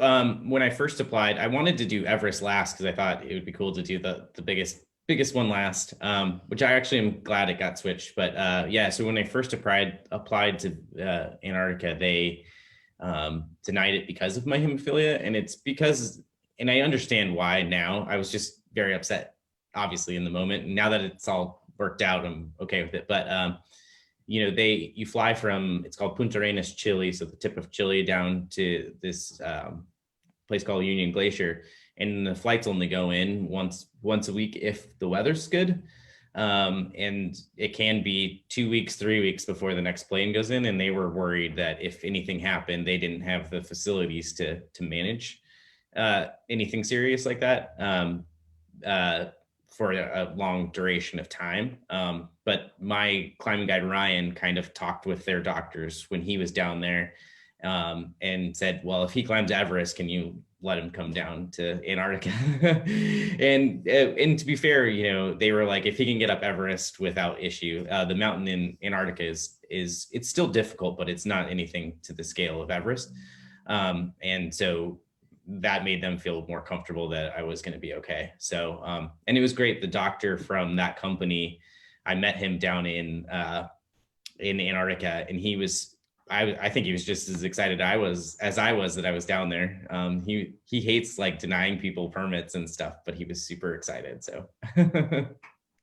when I first applied, I wanted to do Everest last because I thought it would be cool to do the biggest one last, which I actually am glad it got switched. But yeah, so when I first applied to Antarctica, they denied it because of my hemophilia. And it's because, and I understand why now. I was just very upset, obviously, in the moment. And now that it's all worked out, I'm okay with it. But you know, you fly from, it's called Punta Arenas, Chile, so the tip of Chile, down to this place called Union Glacier, and the flights only go in once a week if the weather's good, and it can be 2 weeks, 3 weeks before the next plane goes in. And they were worried that if anything happened, they didn't have the facilities to manage anything serious like that. For a long duration of time. But my climbing guide, Ryan, kind of talked with their doctors when he was down there, and said, well, if he climbs Everest, can you let him come down to Antarctica? and to be fair, you know, they were like, if he can get up Everest without issue, the mountain in Antarctica is it's still difficult, but it's not anything to the scale of Everest. And so that made them feel more comfortable that I was going to be okay. So, and it was great. The doctor from that company, I met him down in Antarctica, and he was, I think he was just as excited as I was that I was down there. He hates like denying people permits and stuff, but he was super excited. So.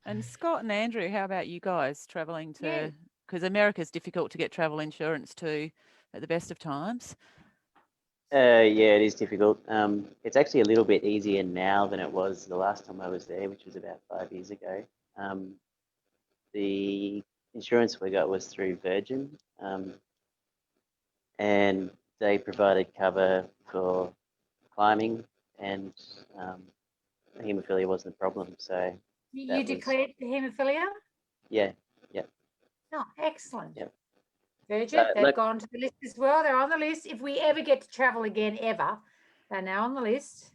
And Scott and Andrew, how about you guys traveling to, because America's difficult to get travel insurance to at the best of times.
Yeah, it is difficult. It's actually a little bit easier now than it was the last time I was there, which was about 5 years ago. The insurance we got was through Virgin, and they provided cover for climbing, and haemophilia wasn't a problem. So
You declared the haemophilia?
yeah.
Oh, excellent.
Yep.
Virgin, they've gone to the list as well. They're on the list. If we ever get to travel again, ever, they're now on the list.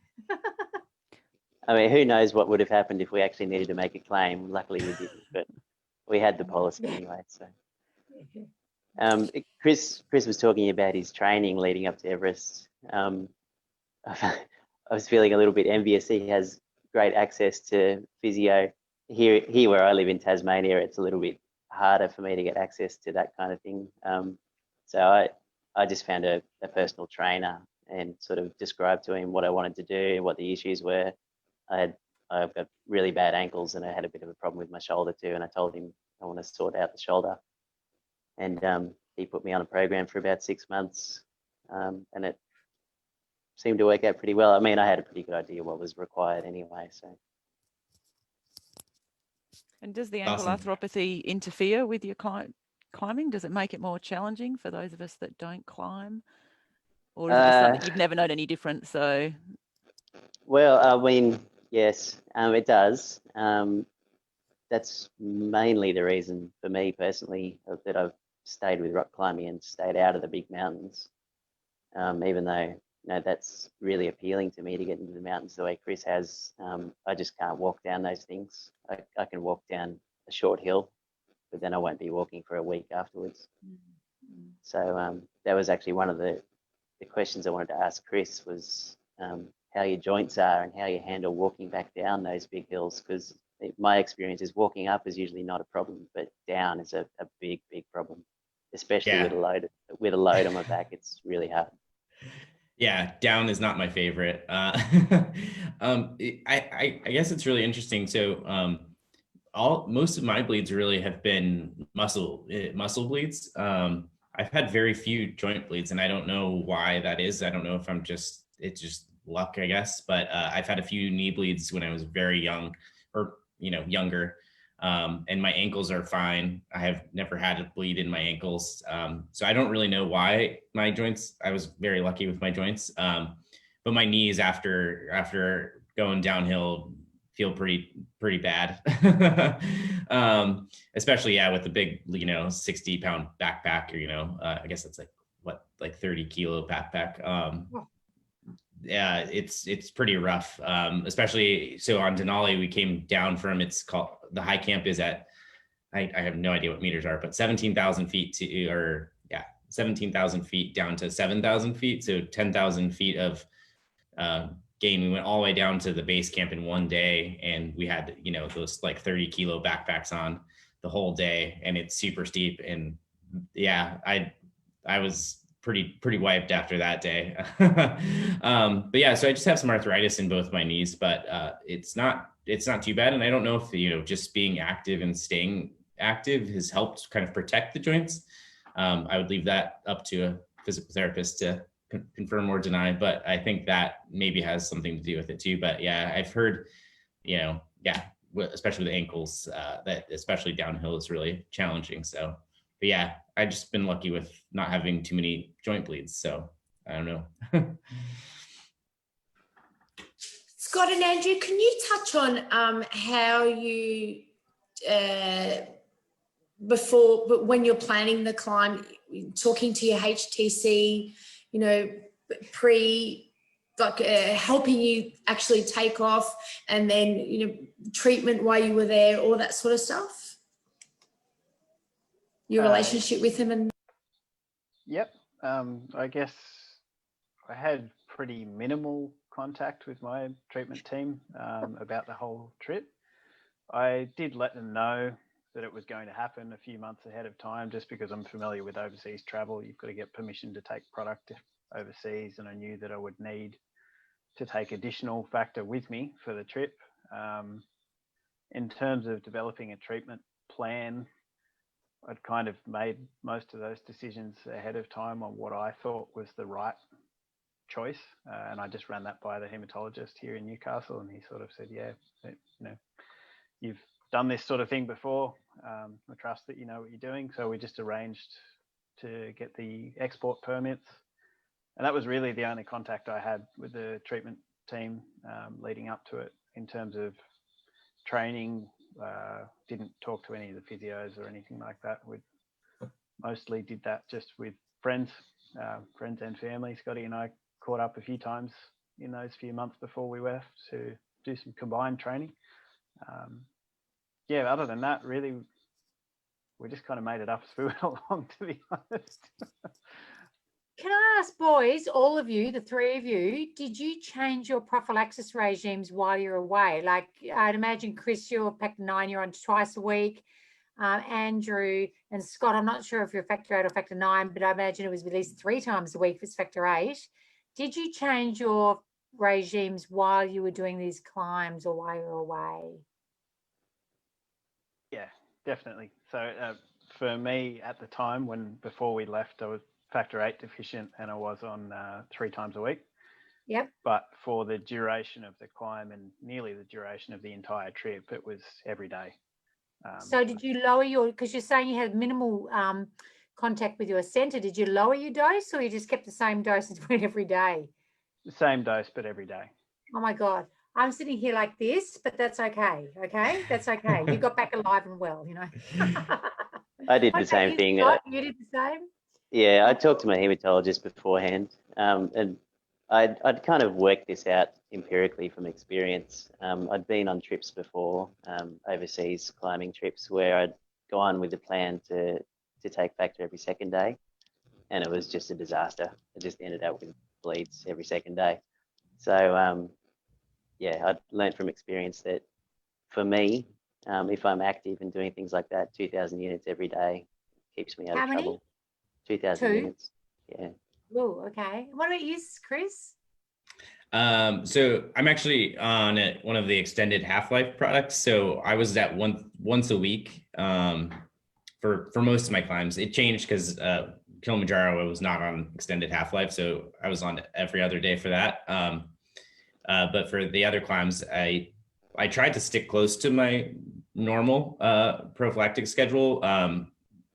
I mean, who knows what would have happened if we actually needed to make a claim. Luckily we didn't, but we had the policy anyway. So Chris was talking about his training leading up to Everest. I was feeling a little bit envious. He has great access to physio. Here where I live in Tasmania, it's a little bit harder for me to get access to that kind of thing. So I just found a personal trainer and sort of described to him what I wanted to do, what the issues were. I've got really bad ankles and I had a bit of a problem with my shoulder too. And I told him I want to sort out the shoulder. And he put me on a program for about 6 months, and it seemed to work out pretty well. I mean, I had a pretty good idea what was required anyway. So.
And does the ankle
Awesome.
arthropathy interfere with your climbing? Does it make it more challenging for those of us that don't climb? Or is it just something you've never known any different? So,
well, I mean, yes, it does. That's mainly the reason for me personally that I've stayed with rock climbing and stayed out of the big mountains. Even though, that's really appealing to me to get into the mountains the way Chris has. I just can't walk down those things. I can walk down a short hill, but then I won't be walking for a week afterwards. Mm-hmm. So that was actually one of the questions I wanted to ask Chris was how your joints are and how you handle walking back down those big hills, because my experience is walking up is usually not a problem, but down is a big problem, especially with a load on my back. It's really hard.
Yeah, down is not my favorite. I guess it's really interesting. So most of my bleeds really have been muscle bleeds. I've had very few joint bleeds, and I don't know why that is. I don't know if it's just luck, I guess. But I've had a few knee bleeds when I was very young, or younger. And my ankles are fine. I have never had a bleed in my ankles. So I don't really know why my joints. I was very lucky with my joints. But my knees after going downhill feel pretty bad. Especially with the big 60-pound backpack, or I guess that's like 30-kilo backpack. Yeah, it's pretty rough. Especially so on Denali, we came down from, it's called, the high camp is at, I have no idea what meters are, but 17,000 feet 17,000 feet down to 7,000 feet. So 10,000 feet of gain. We went all the way down to the base camp in one day, and we had those like 30-kilo backpacks on the whole day, and it's super steep. And yeah, I was pretty wiped after that day. But yeah, so I just have some arthritis in both my knees, but it's not too bad. And I don't know if just being active and staying active has helped kind of protect the joints. I would leave that up to a physical therapist to confirm or deny, but I think that maybe has something to do with it too. But yeah, I've heard, especially with the ankles, that especially downhill is really challenging. So, but yeah, I've just been lucky with not having too many joint bleeds. So I don't know.
Scott and Andrew, can you touch on how you, but when you're planning the climb, talking to your HTC, helping you actually take off, and then, treatment while you were there, all that sort of stuff? Your relationship with him and...
Yep. I guess I had pretty minimal contact with my treatment team about the whole trip. I did let them know that it was going to happen a few months ahead of time, just because I'm familiar with overseas travel. You've got to get permission to take product overseas, and I knew that I would need to take additional factor with me for the trip. In terms of developing a treatment plan, I'd kind of made most of those decisions ahead of time on what I thought was the right choice, and I just ran that by the hematologist here in Newcastle, and he sort of said, yeah, you've done this sort of thing before. I trust that you know what you're doing. So we just arranged to get the export permits, and that was really the only contact I had with the treatment team leading up to it. In terms of training, didn't talk to any of the physios or anything like that. We mostly did that just with friends and family. Scotty and I caught up a few times in those few months before we left to do some combined training. Other than that, really, we just kind of made it up as we went along, to be honest.
Can I ask, boys, all of you, the three of you, did you change your prophylaxis regimes while you're away? Like, I'd imagine, Chris, you're factor 9, you're on twice a week. Andrew and Scott, I'm not sure if you're factor 8 or factor 9, but I imagine it was at least 3 times a week if it's factor 8. Did you change your regimes while you were doing these climbs or while you're away?
Yeah, definitely. So for me at the time, before we left, I was factor 8 deficient, and I was on 3 times a week.
Yep.
But for the duration of the climb and nearly the duration of the entire trip, it was every day.
So did you lower because you're saying you had minimal contact with your centre, did you lower your dose, or you just kept the same dose as every day?
The same dose, but every day.
Oh my God. I'm sitting here like this, but that's okay. Okay. That's okay. You got back alive and well,
I did the same thing.
You did the same?
Yeah, I talked to my hematologist beforehand, and I'd kind of worked this out empirically from experience. I'd been on trips before, overseas climbing trips, where I'd gone with the plan to take factor every second day, and it was just a disaster. It just ended up with bleeds every second day. So I'd learned from experience that for me, if I'm active and doing things like that, 2,000 units every day keeps me out of trouble. 2,000 units. Yeah.
Oh, okay. What about you, Chris?
So I'm actually on one of the extended half-life products. So I was at once a week for most of my climbs. It changed because Kilimanjaro was not on extended half-life, so I was on every other day for that. But for the other climbs, I tried to stick close to my normal prophylactic schedule,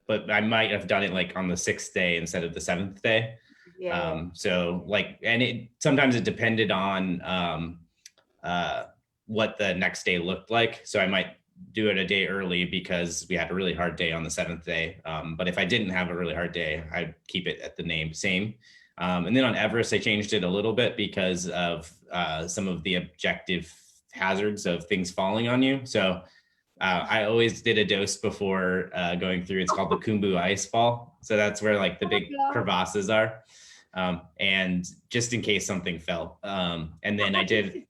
but I might have done it like on the 6th day instead of the 7th day.
Yeah.
So like, and it sometimes it depended on what the next day looked like. So I might do it a day early because we had a really hard day on the 7th day. But if I didn't have a really hard day, I'd keep it at the same. And then on Everest, I changed it a little bit because of some of the objective hazards of things falling on you. So I always did a dose before going through. It's called the Khumbu Ice Fall. So that's where like the big crevasses are. And just in case something fell. And then I did,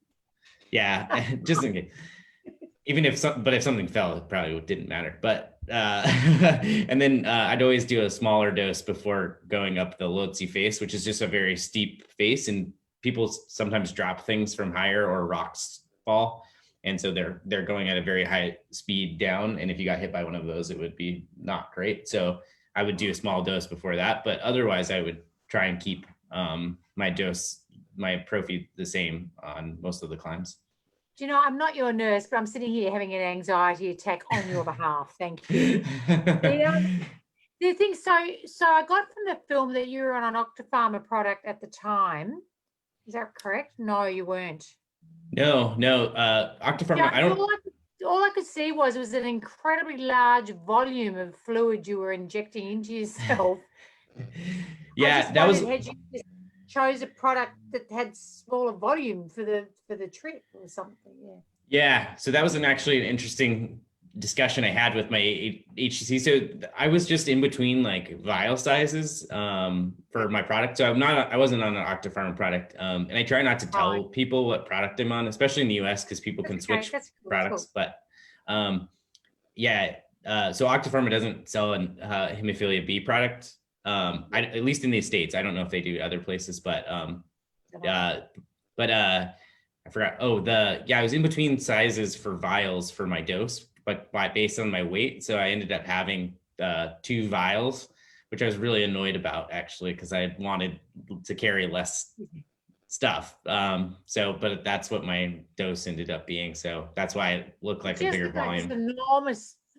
yeah, just in case. Even if something fell, it probably didn't matter. But and then I'd always do a smaller dose before going up the Lhotse face, which is just a very steep face, and people sometimes drop things from higher or rocks fall, and so they're going at a very high speed down. And if you got hit by one of those, it would be not great. So I would do a small dose before that, but otherwise I would try and keep my dose, my prophy the same on most of the climbs.
Do you know, I'm not your nurse, but I'm sitting here having an anxiety attack on your behalf. Thank you. The thing, so I got from the film that you were on an Octapharma product at the time. Is that correct? No, you weren't.
No, Octapharma.
Yeah,
I don't.
All I could see was an incredibly large volume of fluid you were injecting into yourself.
Yeah, that was.
Had you just chose a product that had smaller volume for the trip or something? Yeah.
Yeah, so that was actually an interesting discussion I had with my HCC. So I was just in between like vial sizes for my product. So I wasn't on an Octapharma product, and I try not to tell people what product I'm on, especially in the US, because people can switch products. But yeah, so Octapharma doesn't sell a hemophilia B product. At least in the States. I don't know if they do other places, but I forgot. Oh, I was in between sizes for vials for my dose, but based on my weight. So I ended up having 2 vials, which I was really annoyed about actually, because I wanted to carry less stuff. But that's what my dose ended up being. So that's why it looked like a bigger volume.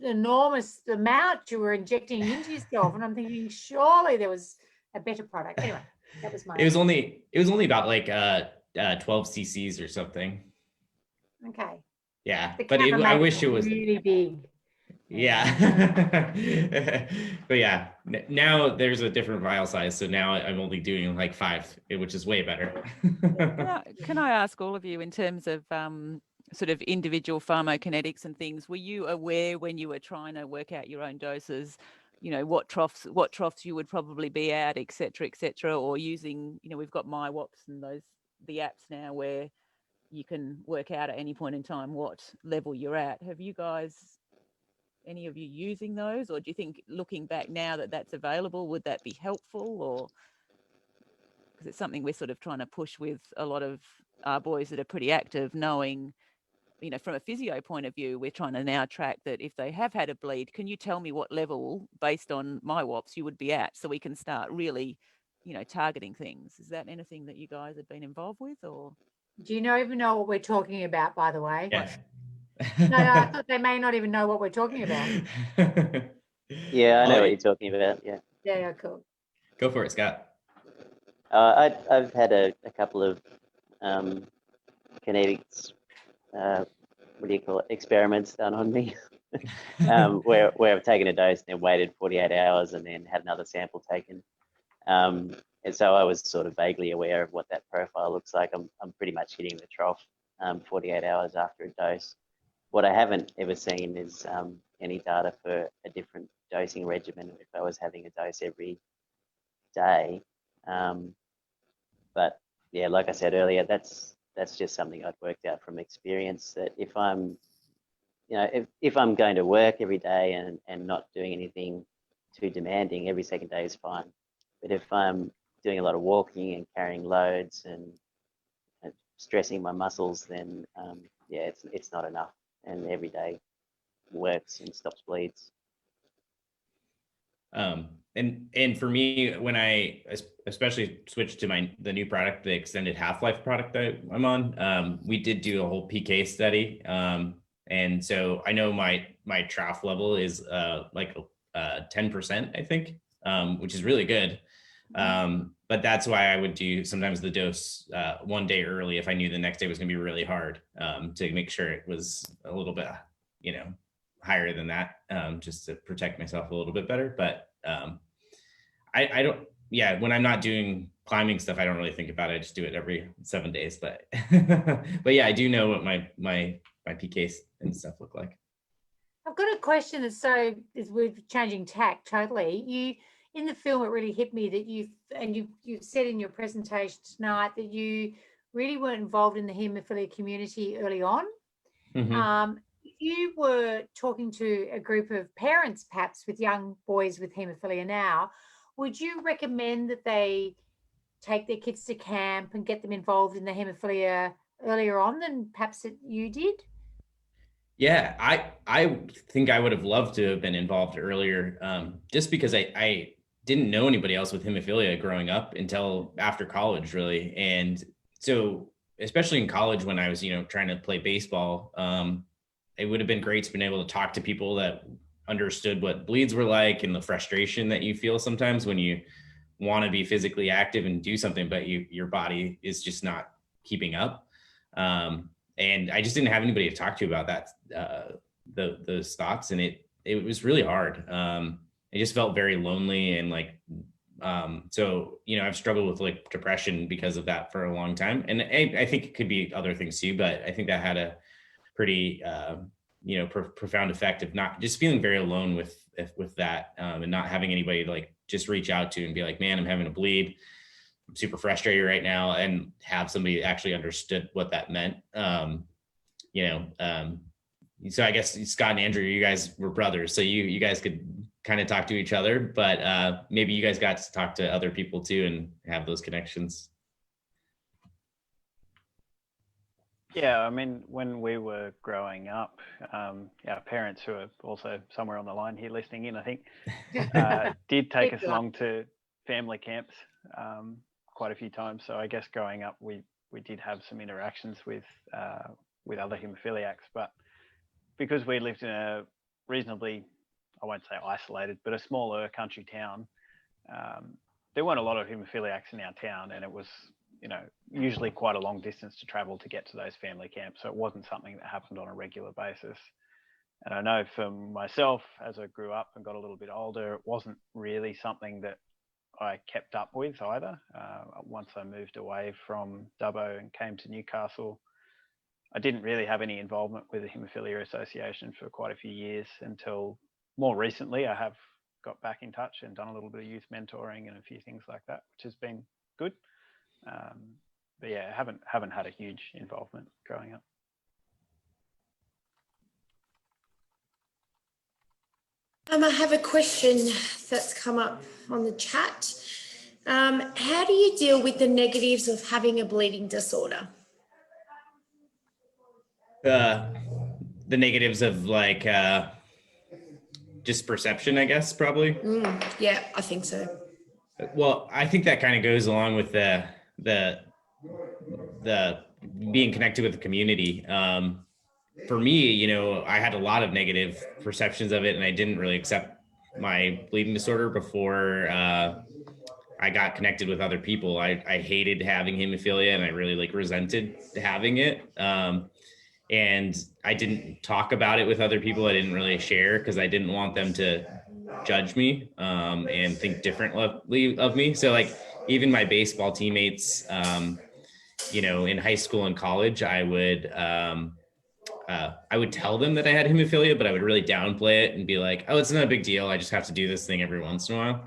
Enormous amount you were injecting into yourself, and I'm thinking surely there was a better product. Anyway, that was my.
It was only about like 12 cc's or something.
Okay.
Yeah, but I wish it was
really big.
Yeah. But yeah, now there's a different vial size, so now I'm only doing like 5, which is way better.
Can I ask all of you, in terms of sort of individual pharmacokinetics and things, were you aware when you were trying to work out your own doses, you know, what troughs you would probably be at, et cetera, or using, you know, we've got MyWOPS and the apps now where you can work out at any point in time what level you're at. Have you guys, any of you, using those, or do you think looking back now that that's available, would that be helpful? Or because it's something we're sort of trying to push with a lot of our boys that are pretty active, knowing, you know, from a physio point of view, we're trying to now track that if they have had a bleed, can you tell me what level based on MyWOPS you would be at, so we can start really, you know, targeting things? Is that anything that you guys have been involved with? Or
do you even know what we're talking about, by the way?
Yeah.
No, I thought they may not even know what we're talking about.
Yeah, I know what you're talking about. Yeah.
Yeah, cool.
Go for it, Scott.
I've had a couple of kinetics, what do you call it, experiments done on me, where I've taken a dose and then waited 48 hours and then had another sample taken. And so I was sort of vaguely aware of what that profile looks like. I'm pretty much hitting the trough 48 hours after a dose. What I haven't ever seen is any data for a different dosing regimen if I was having a dose every day. But yeah, like I said earlier, that's just something I've worked out from experience, that if I'm, you know, if I'm going to work every day and not doing anything too demanding, every second day is fine. But if I'm doing a lot of walking and carrying loads and stressing my muscles, then yeah, it's not enough. And every day works and stops bleeds.
And for me, when I especially switched to the new product, the extended half-life product that I'm on, we did do a whole PK study. And so I know my trough level is like 10%, I think, which is really good. But that's why I would do sometimes the dose one day early if I knew the next day was going to be really hard, to make sure it was a little bit, higher than that, just to protect myself a little bit better. But I don't, when I'm not doing climbing stuff, I don't really think about it. I just do it every 7 days. But but yeah, I do know what my PKs and stuff look like.
I've got a question we're changing tack totally. In the film, it really hit me that you've said in your presentation tonight that you really weren't involved in the haemophilia community early on.
Mm-hmm.
If you were talking to a group of parents, perhaps with young boys with haemophilia now, would you recommend that they take their kids to camp and get them involved in the haemophilia earlier on than perhaps you did?
Yeah, I think I would have loved to have been involved earlier, just because I didn't know anybody else with hemophilia growing up until after college, really. And so, especially in college when I was, trying to play baseball, it would have been great to be able to talk to people that understood what bleeds were like and the frustration that you feel sometimes when you want to be physically active and do something, but your body is just not keeping up. And I just didn't have anybody to talk to about that, those thoughts. And it was really hard. I just felt very lonely and so, I've struggled with like depression because of that for a long time. And I think it could be other things too, but I think that had a pretty, profound effect of not just feeling very alone with that, and not having anybody to like just reach out to and be like, man, I'm having a bleed. I'm super frustrated right now, and have somebody actually understood what that meant. So I guess Scott and Andrew, you guys were brothers, so you guys could kind of talk to each other, but maybe you guys got to talk to other people too and have those connections.
Yeah, I mean, when we were growing up, our parents, who are also somewhere on the line here listening in, I think, did take us along to family camps quite a few times. So I guess growing up, we did have some interactions with other haemophiliacs, but because we lived in a reasonably, I won't say isolated, but a smaller country town, there weren't a lot of haemophiliacs in our town, and it was, usually quite a long distance to travel to get to those family camps. So it wasn't something that happened on a regular basis. And I know for myself, as I grew up and got a little bit older, it wasn't really something that I kept up with either. Once I moved away from Dubbo and came to Newcastle, I didn't really have any involvement with the Haemophilia Association for quite a few years, until more recently I have got back in touch and done a little bit of youth mentoring and a few things like that, which has been good. But yeah, I haven't had a huge involvement growing up.
I have a question that's come up on the chat. How do you deal with the negatives of having a bleeding disorder?
The negatives of like just perception, I guess, probably.
Yeah, I think so.
Well, I think that kind of goes along with the being connected with the community. For me, I had a lot of negative perceptions of it, and I didn't really accept my bleeding disorder before I got connected with other people. I hated having hemophilia, and I really resented having it. And I didn't talk about it with other people. I didn't really share because I didn't want them to judge me and think differently of me. So even my baseball teammates, in high school and college, I would tell them that I had hemophilia, but I would really downplay it and be like, oh, it's not a big deal. I just have to do this thing every once in a while.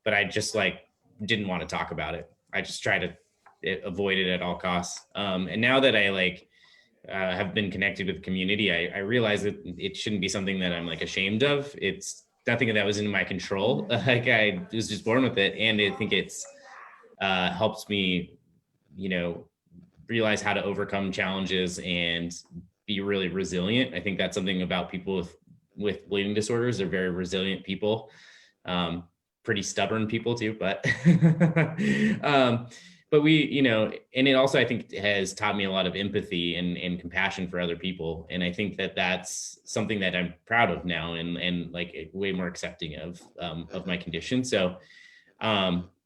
But I just didn't want to talk about it. I just try to avoid it at all costs. And now that I have been connected with the community, I realize that it shouldn't be something that I'm ashamed of. It's nothing that was in my control. I was just born with it. And I think it's helps me, realize how to overcome challenges and be really resilient. I think that's something about people with bleeding disorders. They're very resilient people, pretty stubborn people too, but but we, and it also, I think, has taught me a lot of empathy and compassion for other people. And I think that that's something that I'm proud of now, and like way more accepting of my condition. So,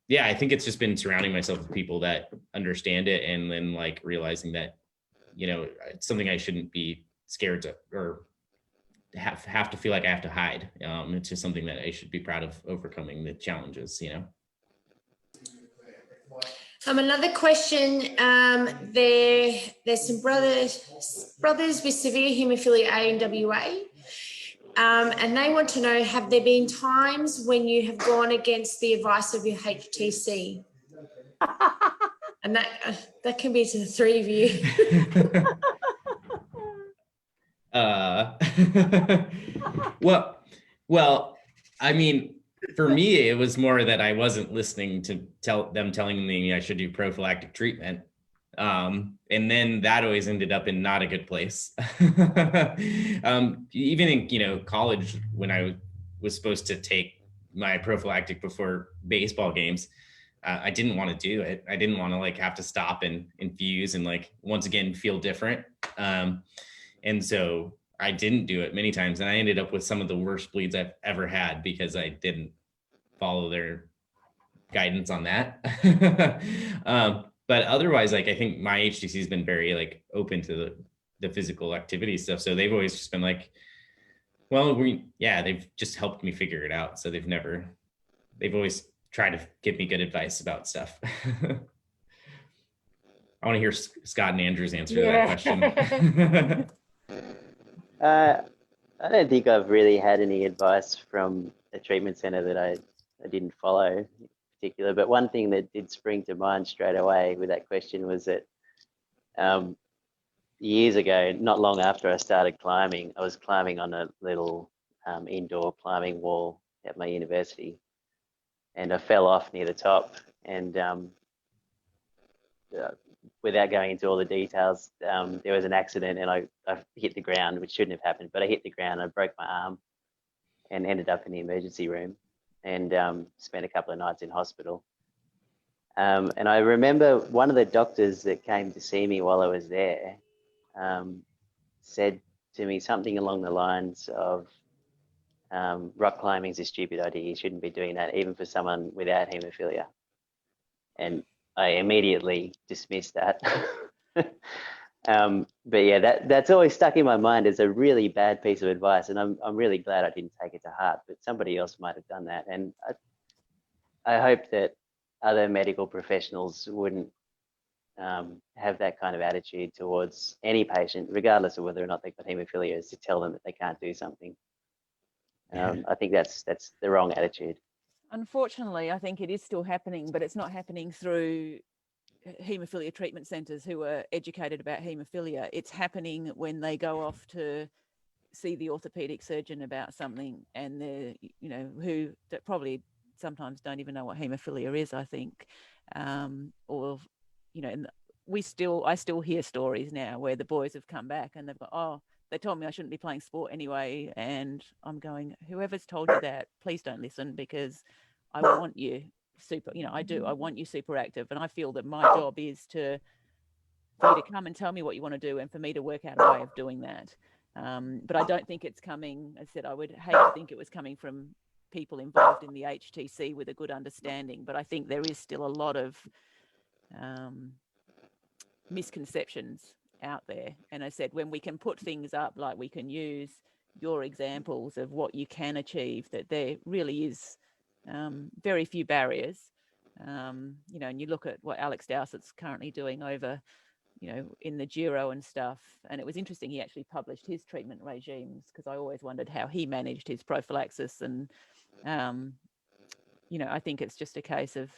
yeah, I think it's just been surrounding myself with people that understand it, and then like realizing that, it's something I shouldn't be scared to, or have to feel like I have to hide. It's just something that I should be proud of overcoming the challenges,
Another question, there's some brothers with severe haemophilia A in WA, and they want to know, have there been times when you have gone against the advice of your HTC? And that can be to the three of you.
Well, I mean, for me, it was more that I wasn't listening to telling me I should do prophylactic treatment. And then that always ended up in not a good place. Even in, college, when I was supposed to take my prophylactic before baseball games, I didn't want to do it. I didn't want to like have to stop and infuse and like, once again, feel different. And so I didn't do it many times, and I ended up with some of the worst bleeds I've ever had because I didn't follow their guidance on that. But otherwise, like, I think my HTC has been very like open to the physical activity stuff. So they've always just been like, well, they've just helped me figure it out. So they've always tried to give me good advice about stuff. I want to hear Scott and Andrew's answer to that question.
I don't think I've really had any advice from a treatment centre that I didn't follow in particular. But one thing that did spring to mind straight away with that question was that years ago, not long after I started climbing, I was climbing on a little indoor climbing wall at my university, and I fell off near the top, and without going into all the details, there was an accident, and I hit the ground, which shouldn't have happened, but I hit the ground, I broke my arm and ended up in the emergency room, and spent a couple of nights in hospital. And I remember one of the doctors that came to see me while I was there said to me something along the lines of, rock climbing is a stupid idea, you shouldn't be doing that, even for someone without haemophilia. And I immediately dismissed that. But yeah, that's always stuck in my mind as a really bad piece of advice, and I'm really glad I didn't take it to heart, but somebody else might have done that. And I hope that other medical professionals wouldn't have that kind of attitude towards any patient, regardless of whether or not they've got haemophilia, is to tell them that they can't do something. I think that's the wrong attitude.
Unfortunately, I think it is still happening, but it's not happening through haemophilia treatment centres who are educated about haemophilia. It's happening when they go off to see the orthopaedic surgeon about something, and they're, who probably sometimes don't even know what haemophilia is, I think. And I still hear stories now where the boys have come back and they've got, oh, they told me I shouldn't be playing sport anyway. And I'm going, whoever's told you that, please don't listen, because I want you I want you super active. And I feel that my job is for you to come and tell me what you want to do, and for me to work out a way of doing that. But I don't think it's coming, as I said, I would hate to think it was coming from people involved in the HTC with a good understanding. But I think there is still a lot of misconceptions out there. And I said, when we can put things up, like we can use your examples of what you can achieve, that there really is very few barriers. And you look at what Alex Dowsett's currently doing over, in the Giro and stuff. And it was interesting, he actually published his treatment regimes, because I always wondered how he managed his prophylaxis. And, I think it's just a case of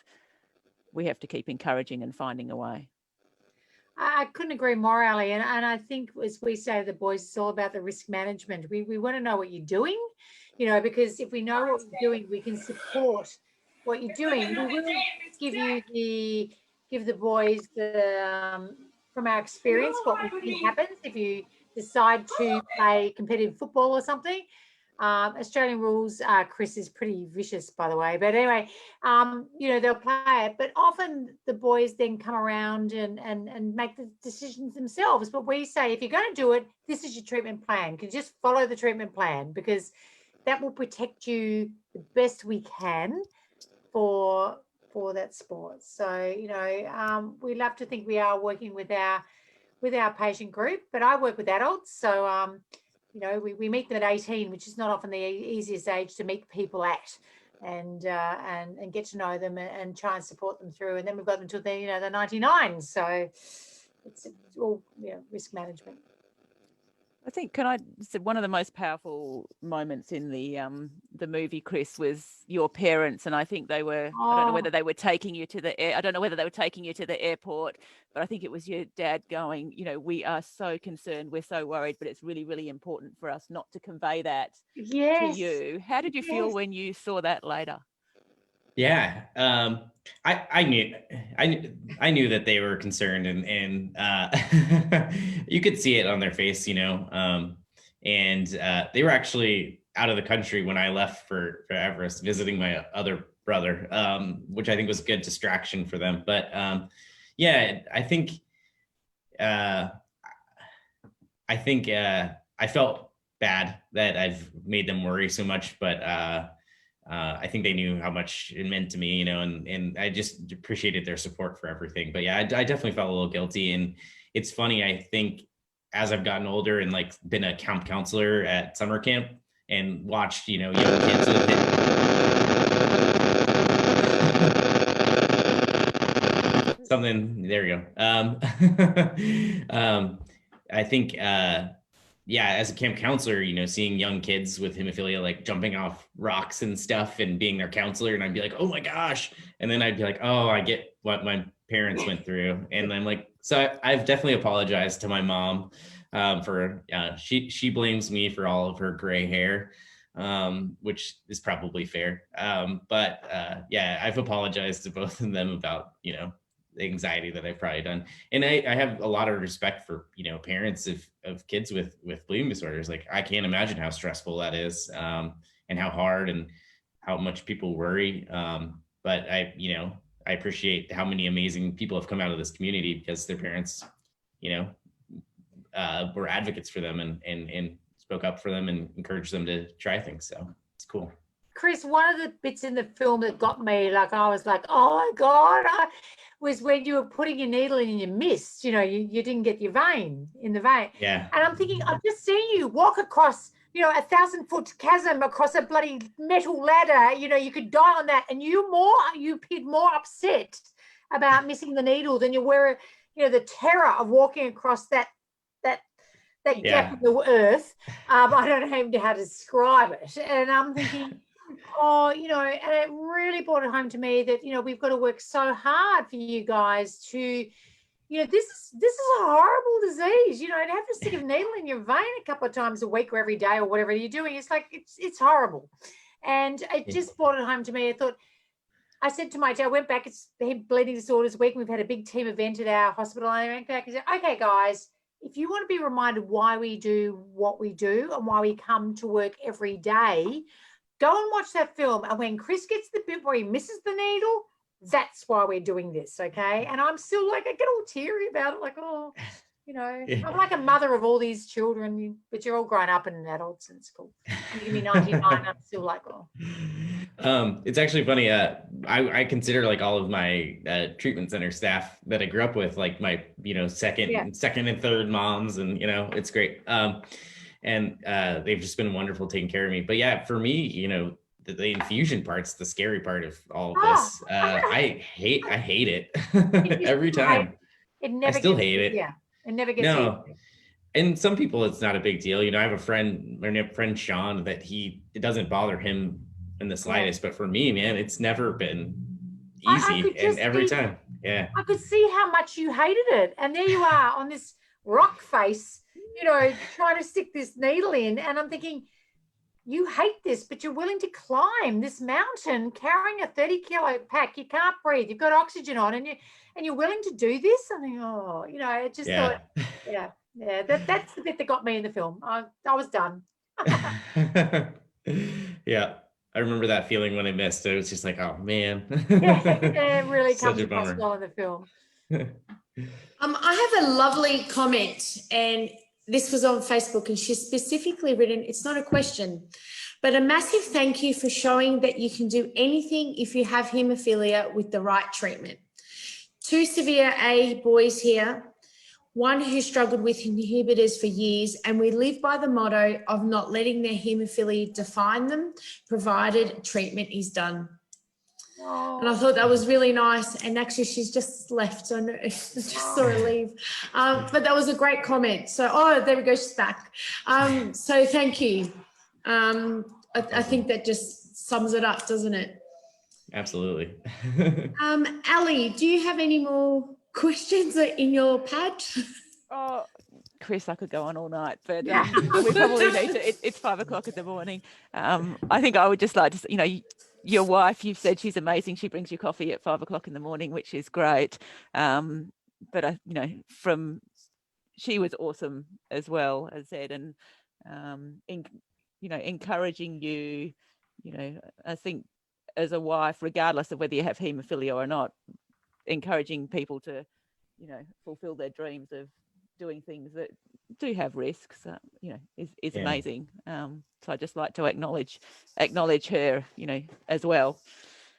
we have to keep encouraging and finding a way.
I couldn't agree more, Ali. And I think, as we say to the boys, it's all about the risk management. We want to know what you're doing, because if we know what we're doing, we can support what you're doing. We will give the boys from our experience what we think happens if you decide to play competitive football or something. Australian rules, Chris is pretty vicious, by the way. But anyway, they'll play it. But often the boys then come around and make the decisions themselves. But we say, if you're going to do it, this is your treatment plan. You just follow the treatment plan, because that will protect you the best we can for that sport. So, we love to think we are working with our patient group, but I work with adults. So, we meet them at 18, which is not often the easiest age to meet people at, and get to know them and try and support them through. And then we've got them until they're 99. So it's all risk management.
I think, one of the most powerful moments in the movie, Chris, was your parents, and I think they were. I don't know whether they were taking you to the airport, but I think it was your dad going, we are so concerned, we're so worried, but it's really, really important for us not to convey that to you. How did you feel when you saw that later?
Yeah, I knew that they were concerned, and you could see it on their face, and they were actually out of the country when I left for Everest, visiting my other brother, which I think was a good distraction for them. But I think I felt bad that I've made them worry so much, but I think they knew how much it meant to me, and I just appreciated their support for everything. But yeah, I definitely felt a little guilty. And it's funny, I think as I've gotten older and been a camp counselor at summer camp and watched, young kids with it. Something, there you go. I think, as a camp counselor, seeing young kids with hemophilia, jumping off rocks and stuff and being their counselor, and I'd be like, oh my gosh. And then I'd be like, oh, I get what my parents went through. And I'm like, so I've definitely apologized to my mom for, she blames me for all of her gray hair, which is probably fair. I've apologized to both of them about, the anxiety that I've probably done. And I have a lot of respect for, parents of kids with bleeding disorders. I can't imagine how stressful that is, and how hard and how much people worry. But I appreciate how many amazing people have come out of this community because their parents, were advocates for them and spoke up for them and encouraged them to try things. So it's cool.
Chris, one of the bits in the film that got me, I was like, oh my God, was when you were putting your needle in and you missed, you didn't get your vein in the vein. Yeah. And I'm thinking, I've just seen you walk across, 1,000-foot chasm across a bloody metal ladder. You could die on that. And you appeared more upset about missing the needle than you were, the terror of walking across that gap in the earth. I don't know how to describe it. And I'm thinking, and it really brought it home to me that, we've got to work so hard for you guys to, this is a horrible disease, to have to stick a needle in your vein a couple of times a week or every day or whatever you're doing. It's it's horrible. And it just brought it home to me. I said to my dad, I went back, it's Bleeding Disorders Week. We've had a big team event at our hospital. And I went back and said, okay, guys, if you want to be reminded why we do what we do and why we come to work every day, go and watch that film. And when Chris gets the bit where he misses the needle, that's why we're doing this, okay? And I'm still I get all teary about it, I'm like a mother of all these children, but you're all grown up and adults, and it's cool. You give me 99, I'm still like, oh.
It's actually funny. I consider all of my treatment center staff that I grew up with, my, second and third moms, and, it's great. And they've just been wonderful taking care of me. But yeah, for me, the infusion part's the scary part of all of this. I hate it every time. I still hate it.
Yeah, it never gets
no. Easy. And some people, it's not a big deal. I have a friend, my friend Sean, that it doesn't bother him in the slightest. But for me, man, it's never been easy. And every time,
I could see how much you hated it. And there you are on this rock face, trying to stick this needle in. And I'm thinking, you hate this, but you're willing to climb this mountain carrying a 30-kilo pack. You can't breathe. You've got oxygen on, and you're willing to do this. I think, oh, you know, I just thought, yeah. That's the bit that got me in the film. I was done.
Yeah, I remember that feeling when I missed. It was just like, oh man.
It really
Such
comes
a
across
bummer.
well in the film.
I have a lovely comment, and this was on Facebook, and she's specifically written, it's not a question, but a massive thank you for showing that you can do anything if you have haemophilia with the right treatment. 2 severe A boys here, one who struggled with inhibitors for years, and we live by the motto of not letting their haemophilia define them, provided treatment is done. And I thought that was really nice. And actually, she's just left. So I just saw her leave. But that was a great comment. So, oh, there we go. She's back. So thank you. I think that just sums it up, doesn't it?
Absolutely.
Ali, do you have any more questions in your pad?
Oh, Chris, I could go on all night, but we probably need to. It's 5 o'clock in the morning. I think I would just like to, you know, your wife, you've said she's amazing. She brings you coffee at 5 o'clock in the morning, which is great. But I, you know, she was awesome as well, as said, and you know, encouraging you. You know, I think as a wife, regardless of whether you have haemophilia or not, encouraging people to, you know, fulfill their dreams of doing things that do have risks, you know, is amazing. So I just like to acknowledge her, you know, as well.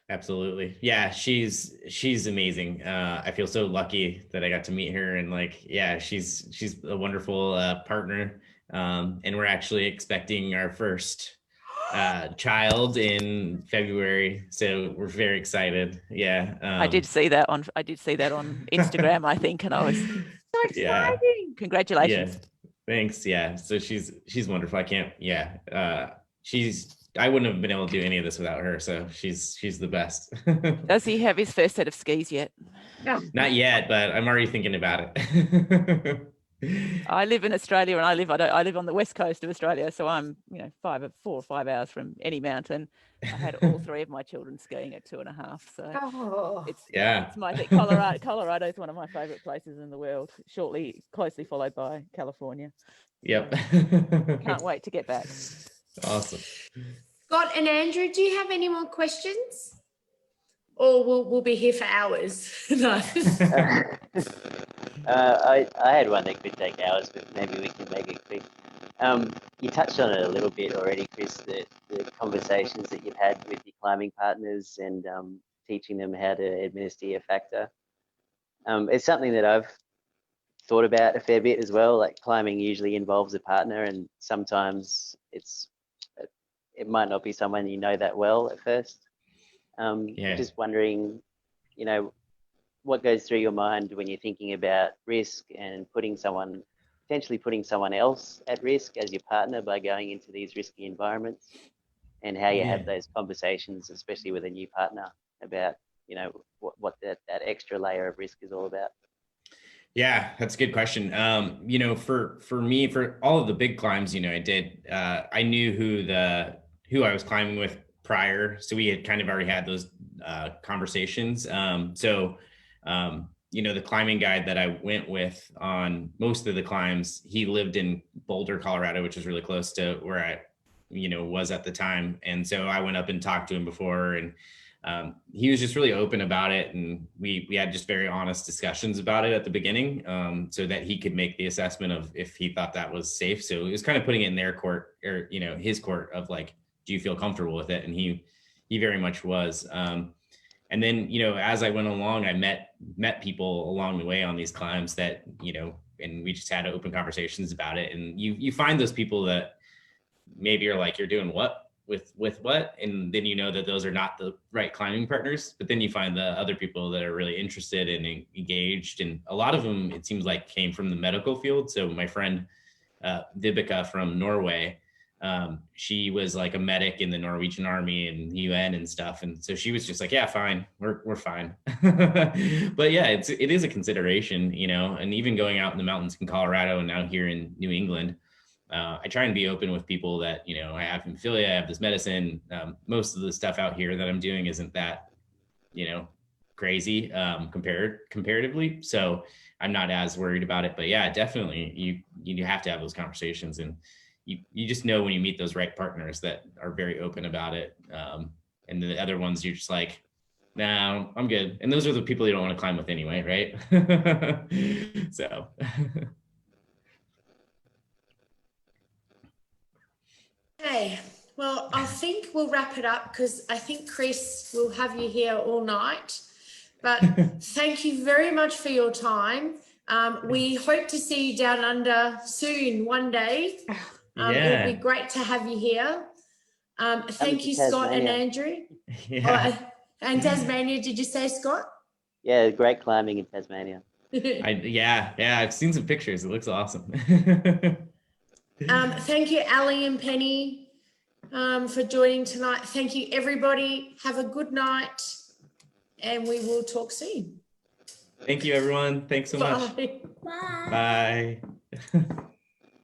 Absolutely. Yeah, she's amazing. I feel so lucky that I got to meet her, and like, yeah, she's a wonderful partner. And we're actually expecting our first child in February, so we're very excited. Yeah.
I did see that on Instagram, I think, and I was so exciting.
Yeah.
Congratulations.
Yeah. Thanks. Yeah. So she's wonderful. I wouldn't have been able to do any of this without her. So she's the best.
Does he have his first set of skis yet?
No.
Not yet, but I'm already thinking about it.
I live in Australia, and I live on the west coast of Australia, so I'm, you know, 4 or 5 hours from any mountain. I had all 3 of my children skiing at 2.5. So it's my thing. Colorado is one of my favorite places in the world, closely followed by California.
Yep.
So, can't wait to get back.
Awesome.
Scott and Andrew, do you have any more questions? Or we'll be here for hours? No.
I had one that could take hours, but maybe we can make it quick. You touched on it a little bit already, Chris, the conversations that you've had with your climbing partners and teaching them how to administer your factor. It's something that I've thought about a fair bit as well. Like, climbing usually involves a partner, and sometimes it might not be someone you know that well at first. Just wondering, you know, what goes through your mind when you're thinking about risk and potentially putting someone else at risk as your partner by going into these risky environments, and how you have those conversations, especially with a new partner, about, you know, what that extra layer of risk is all about.
Yeah, that's a good question. You know, for me, for all of the big climbs, you know, I knew who I was climbing with prior. So we had kind of already had those conversations. You know, the climbing guide that I went with on most of the climbs, he lived in Boulder, Colorado, which is really close to where I, you know, was at the time. And so I went up and talked to him before, and he was just really open about it. And we had just very honest discussions about it at the beginning, so that he could make the assessment of if he thought that was safe. So it was kind of putting it in their court, or, you know, his court, of like, do you feel comfortable with it? And he very much was. And then, you know, as I went along, I met people along the way on these climbs that, you know, and we just had open conversations about it. And you find those people that maybe are like, you're doing what with what? And then you know that those are not the right climbing partners. But then you find the other people that are really interested and engaged. And a lot of them, it seems like, came from the medical field. So my friend Vibeke from Norway, she was like a medic in the Norwegian army and UN and stuff. And so she was just like, yeah, fine, we're fine. But yeah, it is a consideration, you know, and even going out in the mountains in Colorado and now here in New England, I try and be open with people that, you know, I have hemophilia, I have this medicine. Most of the stuff out here that I'm doing isn't that, you know, crazy comparatively. So I'm not as worried about it. But yeah, definitely you have to have those conversations, and you just know when you meet those right partners that are very open about it. And the other ones, you're just like, no, I'm good. And those are the people you don't want to climb with anyway, right? So.
Okay, well, I think we'll wrap it up because I think Chris will have you here all night. But thank you very much for your time. We hope to see you down under soon, one day. It'll be great to have you here. Thank you, Scott and Andrew.
Yeah.
And Tasmania, did you say, Scott?
Yeah, great climbing in Tasmania.
Yeah, I've seen some pictures. It looks awesome.
Thank you, Ali and Penny, for joining tonight. Thank you, everybody. Have a good night, and we will talk soon.
Thank you, everyone. Thanks so much.
Bye.
Bye.